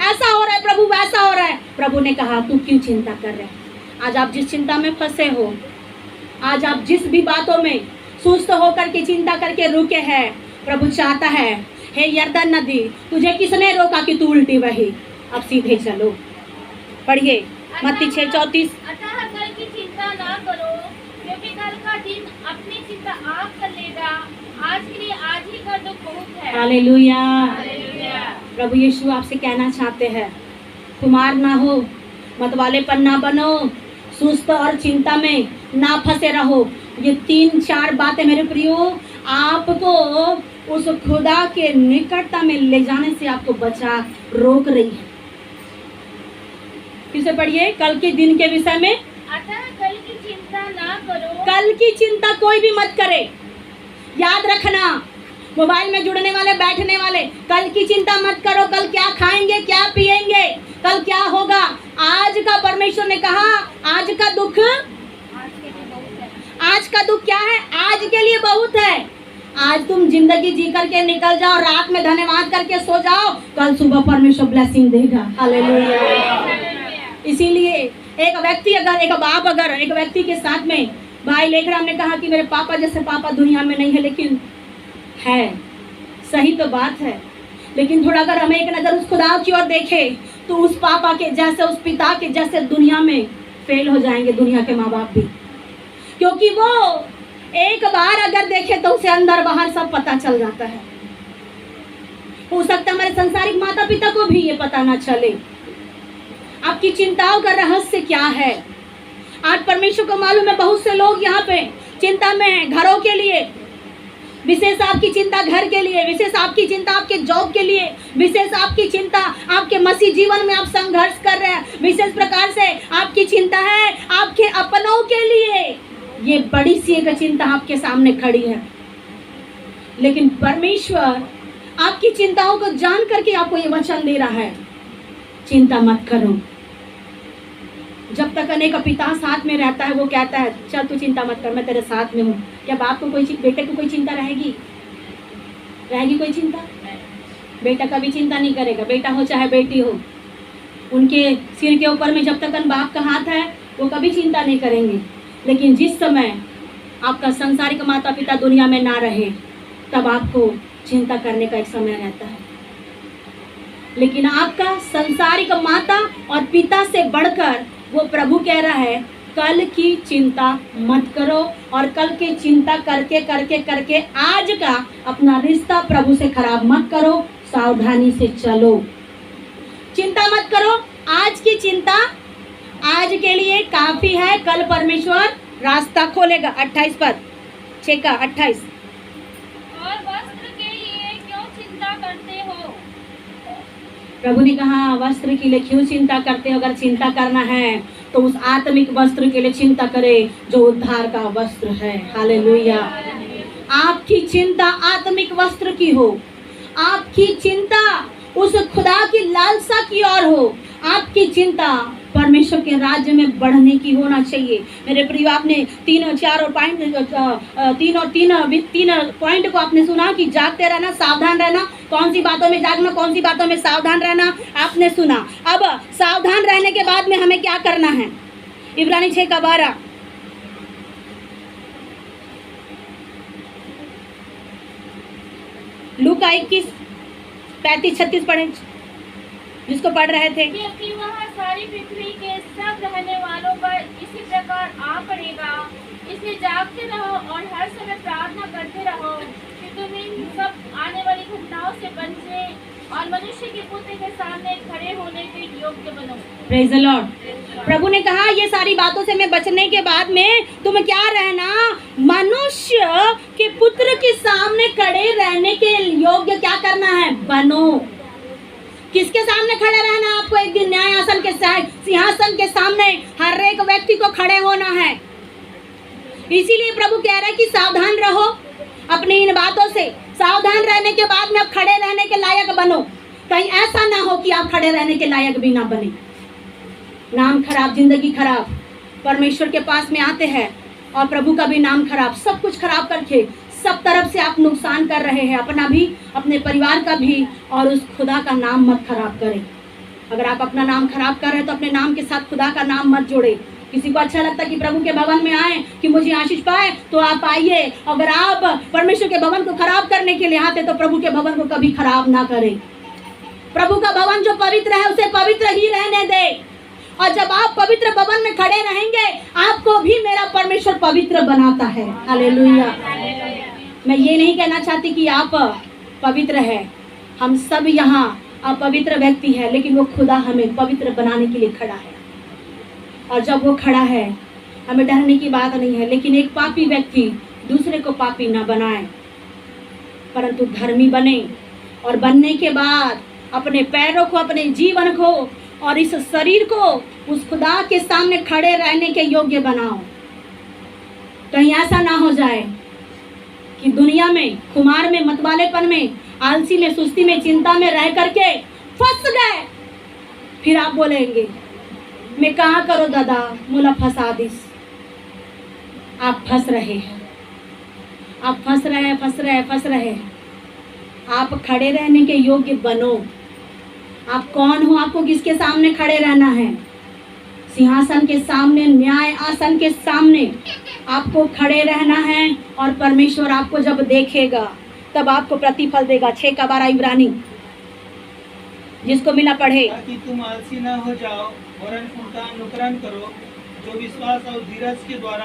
ऐसा हो रहा है प्रभु, वैसा हो रहा है। प्रभु ने कहा तू क्यों चिंता कर रहे है? आज आप जिस चिंता में फंसे हो, आज आप जिस भी बातों में सुस्त होकर के चिंता करके रुके हैं, प्रभु चाहता है, हे यरदन नदी तुझे किसने रोका कि तू उल्टी बही, अब सीधे चलो। पढ़िए मत्ती 6:34। अतः कल की चिंता ना करो, क्योंकि कल का दिन अपनी चिंता आप कर लेगा। आज के लिए आज ही का दुख बहुत है। हालेलुया। हालेलुया। प्रभु यीशु आपसे कहना चाहते हैं, खुमार ना हो, मतवालेपन ना बनो, सुस्त और चिंता में ना फंसे रहो। ये 3-4 बातें मेरे प्रियो आपको उस खुदा के निकटता में ले जाने से आपको रोक रही है। फिर से पढ़िए, कल के दिन के विषय में। अतः कल की चिंता ना करो। कल की चिंता कोई भी मत करे। याद रखना, मोबाइल में जुड़ने वाले, बैठने वाले, कल की चिंता मत करो, कल क्या खाएंगे, क्या पिएंगे, कल क्या होगा। आज का परमेश्वर ने कहा, आज का दुख, आज का दुख क्या है? आज के लिए बहुत है। आज तुम जिंदगी जी करके निकल जाओ, रात में धन्यवाद करके सो जाओ, कल सुबह परमेश्वर ब्लेसिंग देगा। हालेलुया। इसीलिए एक व्यक्ति अगर, एक बाप अगर एक व्यक्ति के साथ में, भाई लेखराम ने कहा कि मेरे पापा जैसे पापा दुनिया में नहीं है, लेकिन है, सही तो बात है, लेकिन थोड़ा अगर हमें एक नज़र उस खुदा की ओर देखे तो उस पापा के जैसे, उस पिता के जैसे दुनिया में फेल हो जाएंगे दुनिया के माँ बाप भी, क्योंकि वो एक बार अगर देखे तो उसे अंदर बाहर सब पता चल जाता है। हो सकता है हमारे संसारिक माता पिता को भी ये पता ना चले आपकी चिंताओं का रहस्य क्या है। आज परमेश्वर को मालूम है बहुत से लोग यहाँ पे चिंता में हैं, घरों के लिए, विशेष आपकी चिंता घर के लिए, विशेष आपकी चिंता आपके जॉब के लिए, विशेष आपकी चिंता आपके मसीह जीवन में आप संघर्ष कर रहे हैं, विशेष प्रकार से आपकी चिंता है आपके अपनों के लिए। ये बड़ी सी एक चिंता आपके सामने खड़ी है, लेकिन परमेश्वर आपकी चिंताओं को जान करके आपको ये वचन दे रहा है, चिंता मत करो। जब तक अनेक पिता साथ में रहता है, वो कहता है चल तू चिंता मत कर, मैं तेरे साथ में हूँ। क्या बाप को कोई, बेटे को कोई चिंता रहेगी कोई चिंता? बेटा कभी चिंता नहीं करेगा, बेटा हो चाहे बेटी हो। उनके सिर के ऊपर में जब तक बाप का हाथ है वो कभी चिंता नहीं करेंगे। लेकिन जिस समय आपका संसारिक माता पिता दुनिया में ना रहे तब आपको चिंता करने का एक समय रहता है। लेकिन आपका संसारिक माता और पिता से बढ़कर वो प्रभु कह रहा है कल की चिंता मत करो, और कल की चिंता करके करके करके आज का अपना रिश्ता प्रभु से खराब मत करो, सावधानी से चलो। चिंता मत करो, आज की चिंता आज के लिए काफी है, कल परमेश्वर रास्ता खोलेगा। 28 पद 6 का 28। और वस्त्र के लिए क्यों चिंता करते हो? प्रभु ने कहा वस्त्र के लिए क्यों चिंता करते हो? अगर चिंता करना है तो उस आत्मिक वस्त्र के लिए चिंता करे जो उद्धार का वस्त्र है। हालेलुया। आपकी चिंता आत्मिक वस्त्र की हो, आपकी चिंता उस खुदा की लालसा की ओर हो, आपकी चिंता परमेश्वर के राज्य में बढ़ने की होना चाहिए। मेरे प्रिय, आपने 3 और 4 पॉइंट को आपने सुना कि जागते रहना, सावधान रहना। कौन सी बातों में जागना, कौन सी बातों में सावधान रहना, आपने सुना। अब सावधान रहने के बाद में हमें क्या करना है? इब्रानी 6 का 12। लूका 21 35-36 पढ़े, जिसको पढ़ रहे थे। क्योंकि वह सारी पृथ्वी के सब रहने वालों पर इसी प्रकार आ पड़ेगा। इसलिए जागते रहो और हर समय प्रार्थना करते रहो कि तुम इन सब आने वाली घटनाओं से बचने और मनुष्य के पुत्र के सामने खड़े होने के योग्य बनो। Praise the Lord. प्रभु ने कहा ये सारी बातों से मैं बचने के बाद में तुम क्या रहना? मनुष्य के पुत्र के सामने खड़े रहने के योग्य क्या करना है? बनो। किसके सामने खड़े रहना? आपको एक दिन न्याय आसन के सिंहासन के सामने हर एक व्यक्ति को खड़े होना है। इसीलिए प्रभु कह रहा है कि सावधान रहो अपनी इन बातों से। सावधान रहने के बाद में आप खड़े रहने के लायक बनो। कहीं ऐसा ना हो कि आप खड़े रहने के लायक भी ना बने। नाम खराब, जिंदगी खराब, परमेश्वर के पास में आते हैं और प्रभु का भी नाम खराब, सब कुछ खराब करके सब तरफ से आप नुकसान कर रहे हैं, अपना भी, अपने परिवार का भी, और उस खुदा का नाम मत खराब करें। अगर आप अपना नाम खराब कर रहे हैं तो अपने नाम के साथ खुदा का नाम मत जोड़े। किसी को अच्छा लगता है कि प्रभु के भवन में आए कि मुझे आशीष पाए तो आप आइए। अगर आप परमेश्वर के भवन को खराब करने के लिए आते तो प्रभु के भवन को कभी खराब ना करें। प्रभु का भवन जो पवित्र है उसे पवित्र ही रहने दे, और जब आप पवित्र भवन में खड़े रहेंगे आपको भी मेरा परमेश्वर पवित्र बनाता है। हालेलुया। मैं ये नहीं कहना चाहती कि आप पवित्र है, हम सब यहाँ अपवित्र व्यक्ति है, लेकिन वो खुदा हमें पवित्र बनाने के लिए खड़ा है। और जब वो खड़ा है हमें डरने की बात नहीं है। लेकिन एक पापी व्यक्ति दूसरे को पापी ना बनाए, परंतु धर्मी बने, और बनने के बाद अपने पैरों को, अपने जीवन को और इस शरीर को उस खुदा के सामने खड़े रहने के योग्य बनाओ। कहीं ऐसा ना हो जाए कि दुनिया में, खुमार में, मतवालेपन में, आलसी में, सुस्ती में, चिंता में रह करके फंस गए। फिर आप बोलेंगे मैं कहाँ करो दादा, मुला फंसा दिस। आप फंस रहे हैं, आप फंस रहे हैं, फंस रहे हैं, फंस रहे हैं। आप खड़े रहने के योग्य बनो। आप कौन हो? आपको किसके सामने खड़े रहना है? सिंहासन के सामने, न्याय आसन के सामने आपको खड़े रहना है, और परमेश्वर आपको जब देखेगा तब आपको प्रतिफल देगा। 6 का 12 इब्रानी, जिसको मिला पढ़े। ताकि तुम आलसी न हो जाओ, वरन उनका अनुकरण करो जो विश्वास और धीरज के द्वारा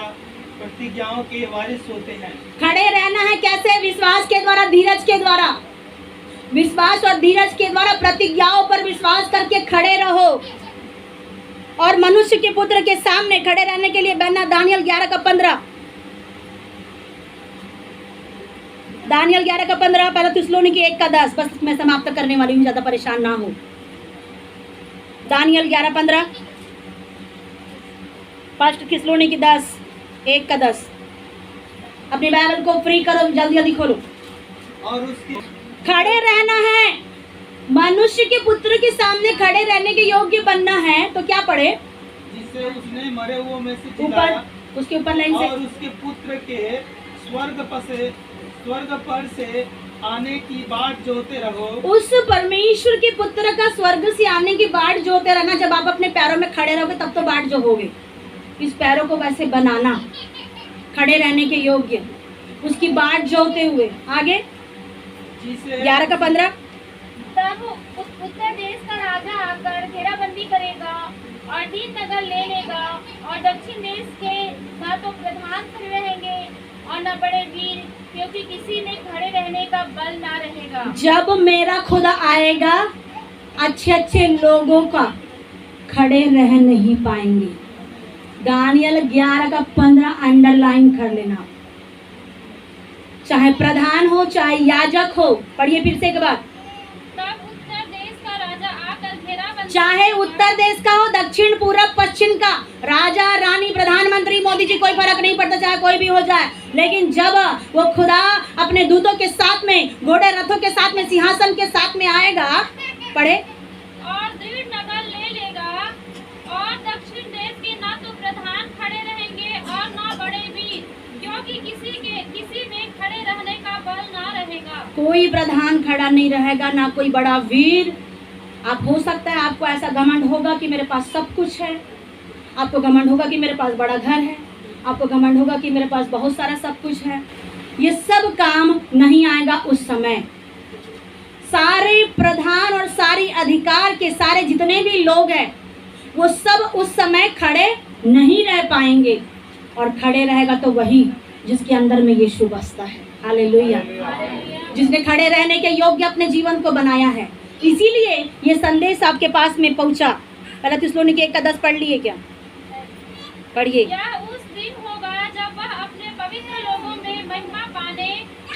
प्रतिज्ञाओं के वारिस होते हैं। खड़े रहना है कैसे? विश्वास के द्वारा, धीरज के द्वारा। विश्वास और धीरज के द्वारा प्रतिज्ञाओं पर विश्वास करके खड़े रहो, और मनुष्य के पुत्र के सामने खड़े रहने के लिए बनना। दानियल 11 का 15, दानियल 11 का 15, पहला थिस्सलुनीकी 1 का 10। बस मैं समाप्त करने वाली हूँ, ज्यादा परेशान ना हो। दानियल 11:15, फर्स्ट थिस्सलुनीकी 10 1 का 10। अपनी बाइबल को फ्री करो, जल्दी जल्दी खोलो। और उसके खड़े रहना है, मनुष्य के पुत्र के सामने खड़े रहने के योग्य बनना है। तो क्या पढ़े? जिससे उसने मरे हुओं में से ऊपर, जिलाया, उसके ऊपर लाइन से, और उसके पुत्र के स्वर्ग पर से आने की बाट जोते रहो। उस परमेश्वर के पुत्र का स्वर्ग से आने की बाट जोते रहना। जब आप अपने पैरों में खड़े रहोगे तब तो बाट जो होगे। इस पैरों को वैसे बनाना खड़े रहने के योग्य, उसकी बाट जोते हुए। आगे जिसे 11 का 15। तब उत्तर देश का राजा आकर घेराबंदी करेगा और 3 नगर ले लेगा, और दक्षिण देश के न तो प्रधान खड़े रहेंगे और न बड़े वीर, क्योंकि किसी में खड़े रहने का बल ना रहेगा। जब मेरा खुदा आएगा, अच्छे अच्छे लोगों का खड़े रह नहीं पाएंगे। दानियल 11 का 15 अंडरलाइन कर लेना। चाहे प्रधान हो, चाहे याजक हो। पढ़िए फिर से एक बार। तब उत्तर देश का राजा आकर घेराबंदी, चाहे उत्तर देश का हो, दक्षिण, पूरब, पश्चिम का, राजा, रानी, प्रधानमंत्री, मोदी जी, कोई फर्क नहीं पड़ता, चाहे कोई भी हो जाए। लेकिन जब वो खुदा अपने दूतों के साथ में, घोड़े रथों के साथ में, सिंहासन के साथ में आएगा, पढ़े, और दृढ़ नगर ले लेगा, और दक्षिण देश के न तो प्रधान खड़े रहेंगे और न बड़े वीर, क्योंकि किसी में खड़े रहने का बल ना रहेगा। कोई प्रधान खड़ा नहीं रहेगा, ना कोई बड़ा वीर। आप हो सकता है आपको ऐसा घमंड होगा कि मेरे पास सब कुछ है, आपको घमंड होगा कि मेरे पास बड़ा घर है, आपको घमंड होगा कि मेरे पास बहुत सारा सब कुछ है। ये सब काम नहीं आएगा उस समय। सारे प्रधान और सारी अधिकार के सारे जितने भी लोग हैं, वो सब उस समय खड़े नहीं रह पाएंगे, और खड़े रहेगा तो वही जिसके अंदर में यीशु बसता है। हालेलुया। जिसने खड़े रहने के योग्य अपने जीवन को बनाया है। इसीलिए ये संदेश आपके पास में पहुंचा। पहला थिस्सलुनीके 1:10 पढ़ लिए क्या? पढ़िए। यह उस दिन होगा जब वह अपने पवित्र लोगों में महिमा पाने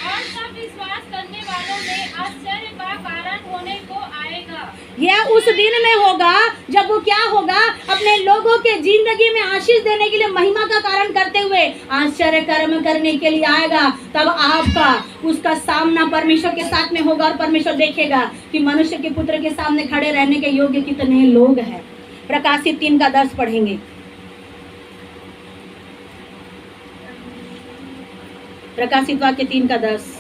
और सब विश्वास करने वालों में आश्चर्य का कारण होने को आएगा। यह उस दिन में होगा जब वो क्या होगा, अपने लोगों के जिंदगी में आशीष देने के लिए, महिमा का कारण करते हुए आश्चर्य कर्म करने के लिए आएगा। तब आपका उसका सामना परमेश्वर के साथ में होगा, और परमेश्वर देखेगा कि मनुष्य के पुत्र के सामने खड़े रहने के योग्य कितने लोग हैं। प्रकाशित 3 का 10 पढ़ेंगे। प्रकाशित वाक्य 3 का 10।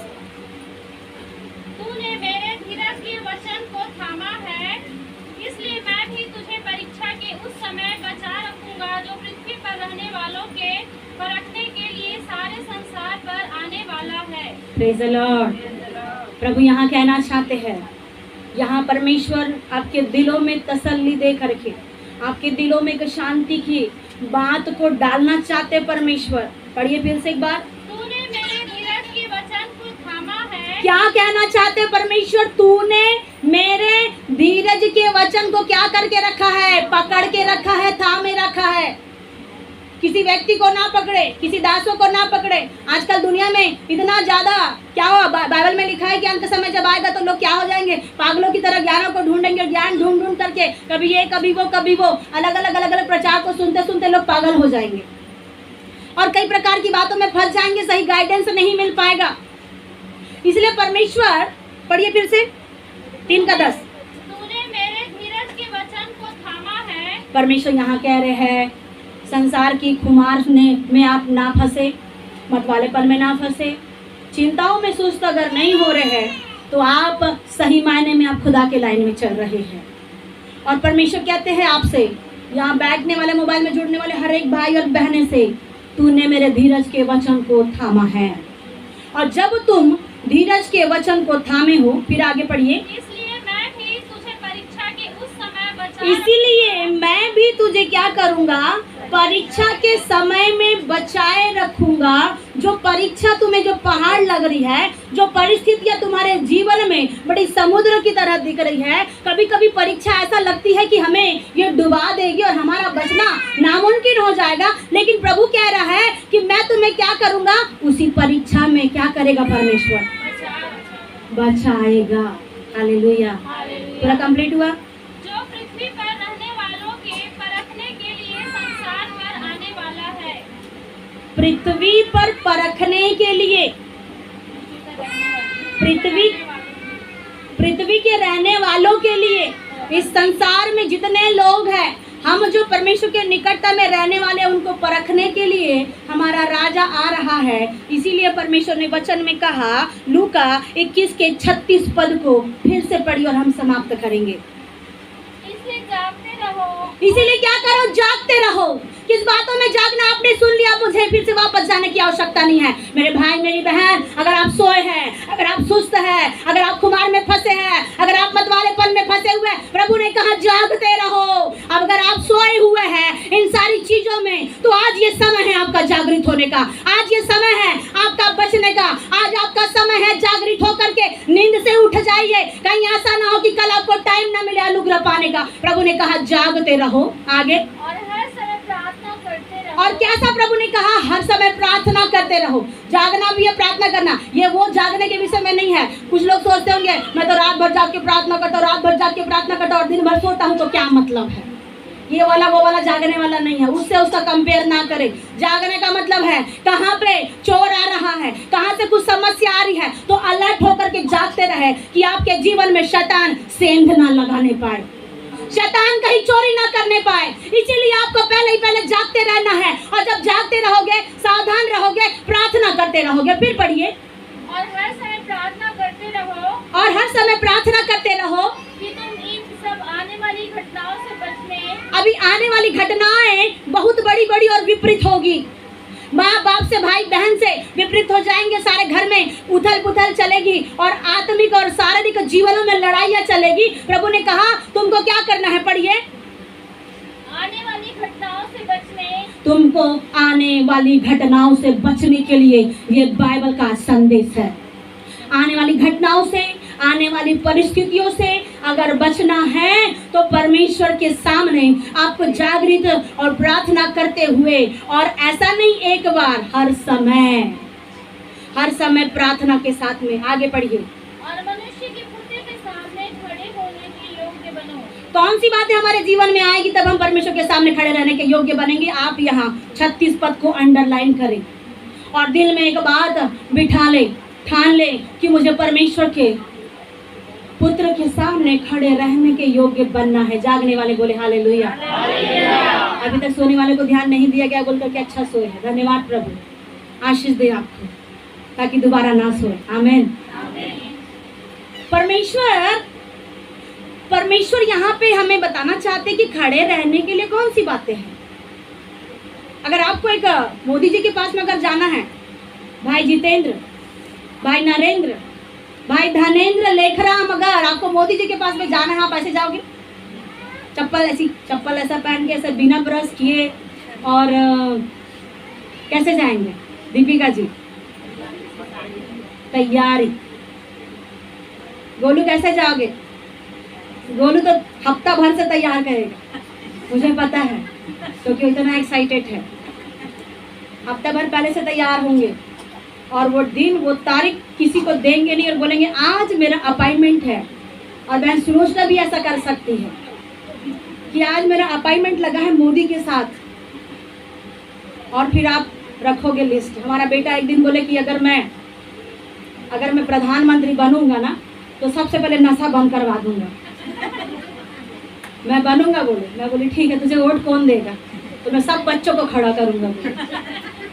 तूने मेरे धीरज के वचन को थामा है, इसलिए मैं भी तुझे परीक्षा के उस समय बचा रखूंगा जो पृथ्वी पर रहने वालों के परखने के लिए सारे संसार पर आने वाला है। Praise the Lord. प्रभु यहाँ कहना चाहते हैं, यहाँ परमेश्वर आपके दिलों में तसल्ली दे करके, आपके दिलों में एक शांति की बात को डालना चाहते परमेश्वर। पढ़िए फिर से एक बार। तूने मेरे धीरज के वचन को थामा है। क्या कहना चाहते परमेश्वर? तूने मेरे धीरज के वचन को क्या करके रखा है? पकड़ के रखा है, थामे रखा है। किसी व्यक्ति को ना पकड़े, किसी दासों को ना पकड़े। आजकल दुनिया में इतना ज्यादा क्या हुआ, बाइबल में लिखा है कि अंत समय जब आएगा तो लोग क्या हो जाएंगे, पागलों की तरह ज्ञानों को ढूंढेंगे। ज्ञान ढूंढ ढूंढ करके कभी ये कभी वो अलग अलग प्रचार को सुनते सुनते लोग पागल हो जाएंगे और कई प्रकार की बातों में फंस जाएंगे, सही गाइडेंस नहीं मिल पाएगा। इसलिए परमेश्वर, पढ़िए फिर से 3 का 10। तूने मेरे धीरज के वचन को थामा है। परमेश्वर यहाँ कह रहे हैं, संसार की खुमार में आप ना फंसे, मतवालेपन में ना फंसे, चिंताओं में सुस्त अगर नहीं हो रहे हैं तो आप सही मायने में आप खुदा के लाइन में चल रहे हैं। और परमेश्वर कहते हैं आपसे, यहाँ बैठने वाले, मोबाइल में जुड़ने वाले हर एक भाई और बहने से, तूने मेरे धीरज के वचन को थामा है। और जब तुम धीरज के वचन को थामे हो, फिर आगे पढ़िए। इसलिए मैं भी तुझे परीक्षा के उस समय बचा इसीलिए मैं भी तुझे क्या करूंगा, परीक्षा के समय में बचाए रखूंगा। जो परीक्षा तुम्हें, जो पहाड़ लग रही है, जो परिस्थितियां तुम्हारे जीवन में बड़ी समुद्र की तरह दिख रही है, कभी कभी परीक्षा ऐसा लगती है कि हमें ये डुबा देगी और हमारा बचना नामुमकिन हो जाएगा। लेकिन प्रभु कह रहा है कि मैं तुम्हें क्या करूंगा, उसी परीक्षा में क्या करेगा परमेश्वर, बचाएगा। हालेलुया। पूरा कंप्लीट हुआ। जो पृथ्वी पर रहने वालों के परखने के लिए संसार पर आने वाला है। पृथ्वी पर परखने के लिए, पृथ्वी के रहने वालों के लिए, इस संसार में जितने लोग हैं, हम जो परमेश्वर के निकटता में रहने वाले हैं, उनको परखने के लिए हमारा राजा आ रहा है। इसीलिए परमेश्वर ने वचन में कहा, लूका 21 के 36 पद को फिर से पढ़िए और हम समाप्त करेंगे। इसलिए जागते रहो। इसीलिए क्या करो? जागते रहो। किस बातों में जागना? आपने सुन लिया, मुझे फिर से वापस जाने की आवश्यकता नहीं है। मेरे भाई मेरी बहन, अगर आप सोए हैं, अगर आप सुस्त हैं, अगर आप खुमार में फंसे हैं, अगर आप मतवालेपन में फंसे हुए हैं, प्रभु ने कहा जागते रहो। अब अगर आप सोए हुए हैं इन सारी चीजों में, तो आज ये समय है आपका जागृत होने का, आज ये समय है आपका बचने का, आज आपका समय है जागृत होकर के नींद से उठ जाइए। कहीं ऐसा ना हो कि कल आपको टाइम ना मिले अनुग्रह पाने का। प्रभु ने कहा जागते रहो। आगे, और हर समय प्रार्थना करते रहो। और कैसा? प्रभु ने कहा हर समय प्रार्थना करते रहो। जागना भी है, प्रार्थना करना। ये वो जागने के विषय में नहीं है। कुछ लोग सोचते होंगे मैं तो रात भर जाग के प्रार्थना करता हूँ, रात भर जाग के प्रार्थना करता हूँ और दिन भर सोता हूँ, तो क्या मतलब है? ये वाला वो वाला जागने वाला नहीं है। उससे उसका कंपेयर ना करें। जागने का मतलब है कहाँ पे चोर आ रहा है, कहाँ से कुछ समस्या आ रही है, तो अलर्ट होकर के जागते रहे कि आपके जीवन में शैतान सेंध ना लगाने पाए, शैतान कहीं चोरी ना करने पाए। इसीलिए आपको पहले ही पहले जागते रहना है। और जब जागते रहोगे, सावधान रहोगे, प्रार्थना करते रहोगे। फिर पढ़िए, और हर समय प्रार्थना करते रहो। और हर समय प्रार्थना करते रहो कि तुम इन सब आने वाली घटनाओं से बचने। अभी आने वाली घटनाएं बहुत बड़ी बड़ी और विपरीत होगी। माँ बाप से, भाई बहन से विपरीत हो जाएंगे। सारे घर में उथल पुथल चलेगी और आत्मिक और शारीरिक जीवनों में लड़ाइयाँ चलेगी। प्रभु ने कहा तुमको क्या करना है? पढ़िए, आने वाली घटनाओं से बचने। तुमको आने वाली घटनाओं से बचने के लिए ये बाइबल का संदेश है। आने वाली घटनाओं से, आने वाली परिस्थितियों से अगर बचना है तो परमेश्वर के सामने आपको जागृत और प्रार्थना करते हुए, और ऐसा नहीं एक बार, हर समय प्रार्थना के साथ में। आगे पढ़िए, और मनुष्य के पुत्र के सामने खड़े होने के योग्य बनो। कौन सी बातें हमारे जीवन में आएगी तब हम परमेश्वर के सामने खड़े रहने के योग्य बनेंगे? आप यहाँ 36 पद को अंडरलाइन करें और दिल में एक बात बिठा ले, ठान ले कि मुझे परमेश्वर के पुत्र के सामने खड़े रहने के योग्य बनना है। जागने वाले बोले हालेलुया। अभी तक सोने वाले को ध्यान नहीं दिया गया बोलकर के अच्छा सोए है। धन्यवाद प्रभु, आशीष दे आपको ताकि दोबारा ना सोए। आमीन। परमेश्वर यहाँ पे हमें बताना चाहते कि खड़े रहने के लिए कौन सी बातें हैं। अगर आपको एक मोदी जी के पास में अगर जाना है, भाई जितेंद्र, भाई नरेंद्र, भाई धनेंद्र, लेखराम, अगर आपको मोदी जी के पास में जाना है, आप ऐसे जाओगे? चप्पल ऐसा पहन के, ऐसे बिना ब्रश किए, और कैसे जाएंगे? दीपिका जी तैयारी। गोलू कैसे जाओगे? गोलू तो हफ्ता भर से तैयार करेगा, मुझे पता है, क्योंकि इतना एक्साइटेड है। हफ्ता भर पहले से तैयार होंगे और वो दिन, वो तारीख किसी को देंगे नहीं और बोलेंगे आज मेरा अपॉइंटमेंट है। और बहन सुनोशना भी ऐसा कर सकती है कि आज मेरा अपॉइंटमेंट लगा है मोदी के साथ, और फिर आप रखोगे लिस्ट। हमारा बेटा एक दिन बोले कि अगर मैं प्रधानमंत्री बनूंगा ना तो सबसे पहले नशा बंद करवा दूंगा। मैं बनूंगा बोले। मैं बोली ठीक है, तुझे वोट कौन देगा? तो मैं सब बच्चों को खड़ा करूंगा बोले।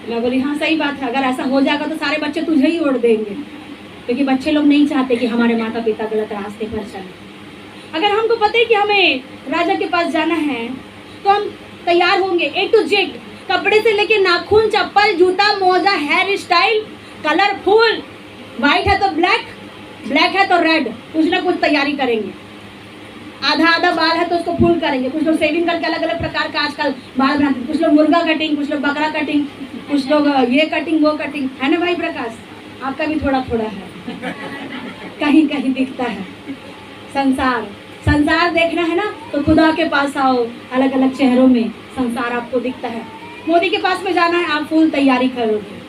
मैं बोली हाँ सही बात है, अगर ऐसा हो जाएगा तो सारे बच्चे तुझे ही वोट देंगे, क्योंकि बच्चे लोग नहीं चाहते कि हमारे माता पिता गलत रास्ते पर चले। अगर हमको पता है कि हमें राजा के पास जाना है तो हम तैयार होंगे A to Z, कपड़े से लेके नाखून, चप्पल, जूता, मोजा, हेयर स्टाइल कलरफुल। व्हाइट है तो ब्लैक, ब्लैक है तो रेड, कुछ ना कुछ तैयारी करेंगे। आधा आधा बाल है तो उसको फुल करेंगे। कुछ लोग सेविंग करके अलग अलग प्रकार का आजकल बाल बनाते हैं। कुछ लोग मुर्गा कटिंग, कुछ लोग बकरा कटिंग, कुछ लोग ये कटिंग वो कटिंग, है ना भाई प्रकाश? आपका भी थोड़ा थोड़ा है, कहीं कहीं दिखता है। संसार देखना है ना तो खुदा के पास आओ, अलग अलग चेहरों में संसार आपको दिखता है। मोदी के पास में जाना है, आप फुल तैयारी करोगे।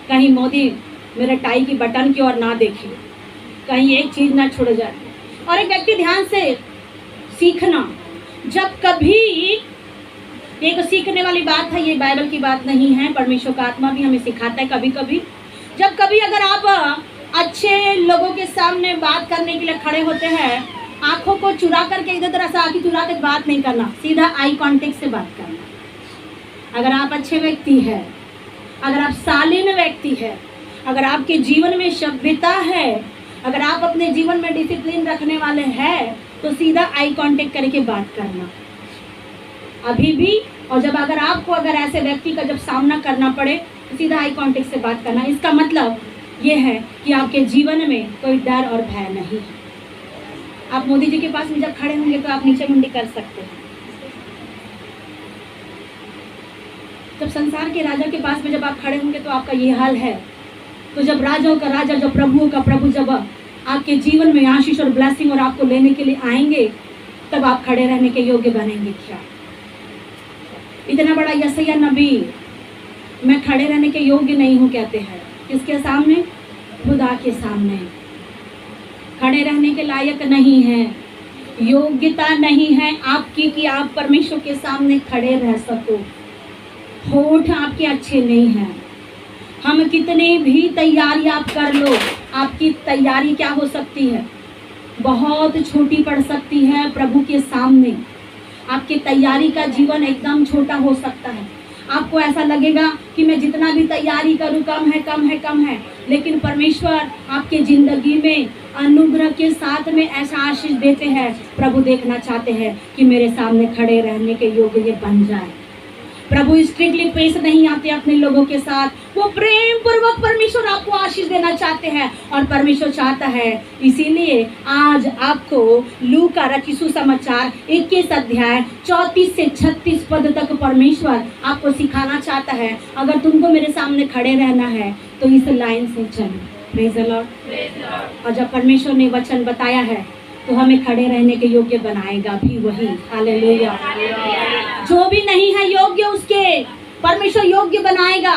कहीं मोदी मेरे टाई की बटन की ओर ना देखे, कहीं एक चीज ना छोड़ जाए। और एक व्यक्ति ध्यान से सीखना, जब कभी, एक सीखने वाली बात है, ये बाइबल की बात नहीं है, परमेश्वर का आत्मा भी हमें सिखाता है कभी कभी। जब कभी अगर आप अच्छे लोगों के सामने बात करने के लिए खड़े होते हैं आंखों को चुरा करके इधर उधर ऐसा आंखें चुरा कर बात नहीं करना, सीधा आई कांटेक्ट से बात करना। अगर आप अच्छे व्यक्ति है, अगर आप शालीन व्यक्ति है, अगर आपके जीवन में सभ्यता है, अगर आप अपने जीवन में डिसिप्लिन रखने वाले हैं, तो सीधा आई कांटेक्ट करके बात करना अभी भी। और जब अगर ऐसे व्यक्ति का जब सामना करना पड़े तो सीधा आई कांटेक्ट से बात करना। इसका मतलब ये है कि आपके जीवन में कोई डर और भय नहीं है। आप मोदी जी के पास में जब खड़े होंगे तो आप नीचे मुंडी कर सकते हैं। जब संसार के राजा के पास में जब आप खड़े होंगे तो आपका ये हाल है। तो जब राजाओं का राजा, जब प्रभुओं का प्रभु जब आपके जीवन में आशीष और ब्लेसिंग और आपको लेने के लिए आएंगे, तब आप खड़े रहने के योग्य बनेंगे क्या? इतना बड़ा यशायाह नबी, मैं खड़े रहने के योग्य नहीं हूँ कहते हैं। किसके सामने? खुदा के सामने खड़े रहने के लायक नहीं है। योग्यता नहीं है आपकी कि आप परमेश्वर के सामने खड़े रह सको। होठ आपके अच्छे नहीं हैं। हम कितने भी तैयारी आप कर लो, आपकी तैयारी क्या हो सकती है? बहुत छोटी पड़ सकती है प्रभु के सामने। आपकी तैयारी का जीवन एकदम छोटा हो सकता है। आपको ऐसा लगेगा कि मैं जितना भी तैयारी करूं कम है, कम है, कम है। लेकिन परमेश्वर आपके ज़िंदगी में अनुग्रह के साथ में ऐसा आशीष देते हैं। प्रभु देखना चाहते हैं कि मेरे सामने खड़े रहने के योग्य ये बन जाए। प्रभु स्ट्रिक्टली पेश नहीं आते अपने लोगों के साथ, वो प्रेम पूर्वक परमेश्वर आपको आशीष देना चाहते हैं और परमेश्वर चाहता है। इसीलिए आज आपको लूका रचित सुसमाचार 21 अध्याय 34 से 36 पद तक परमेश्वर आपको सिखाना चाहता है। अगर तुमको मेरे सामने खड़े रहना है तो इस लाइन से चलो। Praise the Lord. और जब परमेश्वर ने वचन बताया है तो हमें खड़े रहने के योग्य बनाएगा भी वही। हालेलुया। जो भी नहीं है योग्य, उसके परमेश्वर योग्य बनाएगा।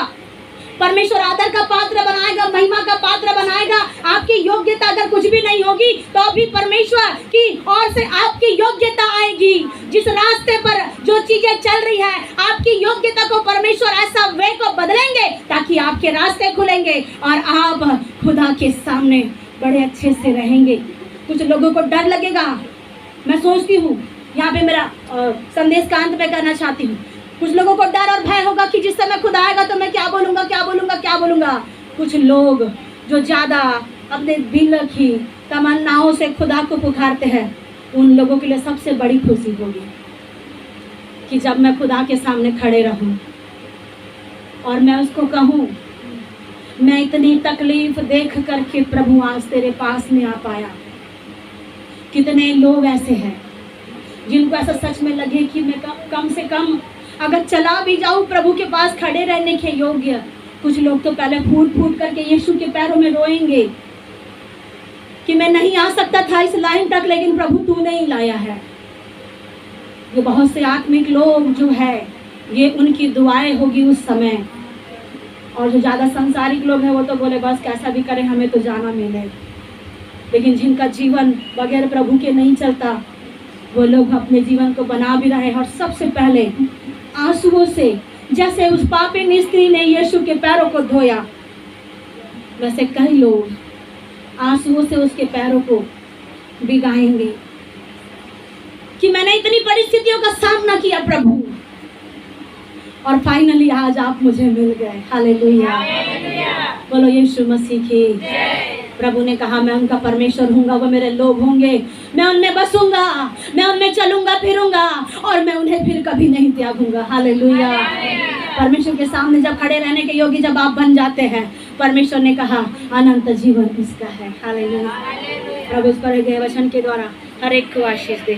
परमेश्वर आदर का पात्र बनाएगा, महिमा का पात्र बनाएगा। आपकी योग्यता अगर कुछ भी नहीं होगी तो अभी परमेश्वर की ओर से आपकी योग्यता आएगी। जिस रास्ते पर जो चीजें चल रही है, आपकी योग्यता को परमेश्वर ऐसा वे को बदलेंगे ताकि आपके रास्ते खुलेंगे और आप खुदा के सामने बड़े अच्छे से रहेंगे। कुछ लोगों को डर लगेगा। मैं सोचती हूँ यहाँ पे मेरा संदेश का अंत में करना चाहती हूँ। कुछ लोगों को डर और भय होगा कि जिस समय खुदा आएगा तो मैं क्या बोलूँगा, क्या बोलूँगा, क्या बोलूँगा। कुछ लोग जो ज़्यादा अपने दिल की तमन्नाओं से खुदा को पुकारते हैं, उन लोगों के लिए सबसे बड़ी खुशी होगी कि जब मैं खुदा के सामने खड़े रहूँ और मैं उसको कहूँ, मैं इतनी तकलीफ देख करके प्रभु आज तेरे पास में आ पाया। कितने लोग ऐसे हैं जिनको ऐसा सच में लगे कि मैं कम से कम अगर चला भी जाऊं प्रभु के पास खड़े रहने के योग्य। कुछ लोग तो पहले फूट फूट करके यीशु के पैरों में रोएंगे कि मैं नहीं आ सकता था इस लाइन तक, लेकिन प्रभु तूने ही लाया है। ये बहुत से आत्मिक लोग जो है, ये उनकी दुआएं होगी उस समय। और जो ज़्यादा सांसारिक लोग हैं वो तो बोले बस कैसा भी करें हमें तो जाना मिले। लेकिन जिनका जीवन बगैर प्रभु के नहीं चलता, वो लोग अपने जीवन को बना भी रहे हैं। और सबसे पहले आंसुओं से, जैसे उस पापी स्त्री ने यीशु के पैरों को धोया, वैसे कई लोग आंसुओं से उसके पैरों को भिगाएंगे कि मैंने इतनी परिस्थितियों का सामना किया प्रभु, और फाइनली आज आप मुझे मिल गए। हालेलुया। बोलो यीशु मसीह की। प्रभु ने कहा मैं उनका परमेश्वर हूँगा, वो मेरे लोग होंगे, मैं उनमें बसूंगा, मैं उनमें चलूंगा फिरूंगा और मैं उन्हें फिर कभी नहीं त्यागूंगा। हालेलुया। परमेश्वर के सामने जब खड़े रहने के योग्य जब आप बन जाते हैं, परमेश्वर ने कहा अनंत जीवन इसका है। हालेलुया। प्रभु इस पर गए वचन के द्वारा हर एक को आशीष दे।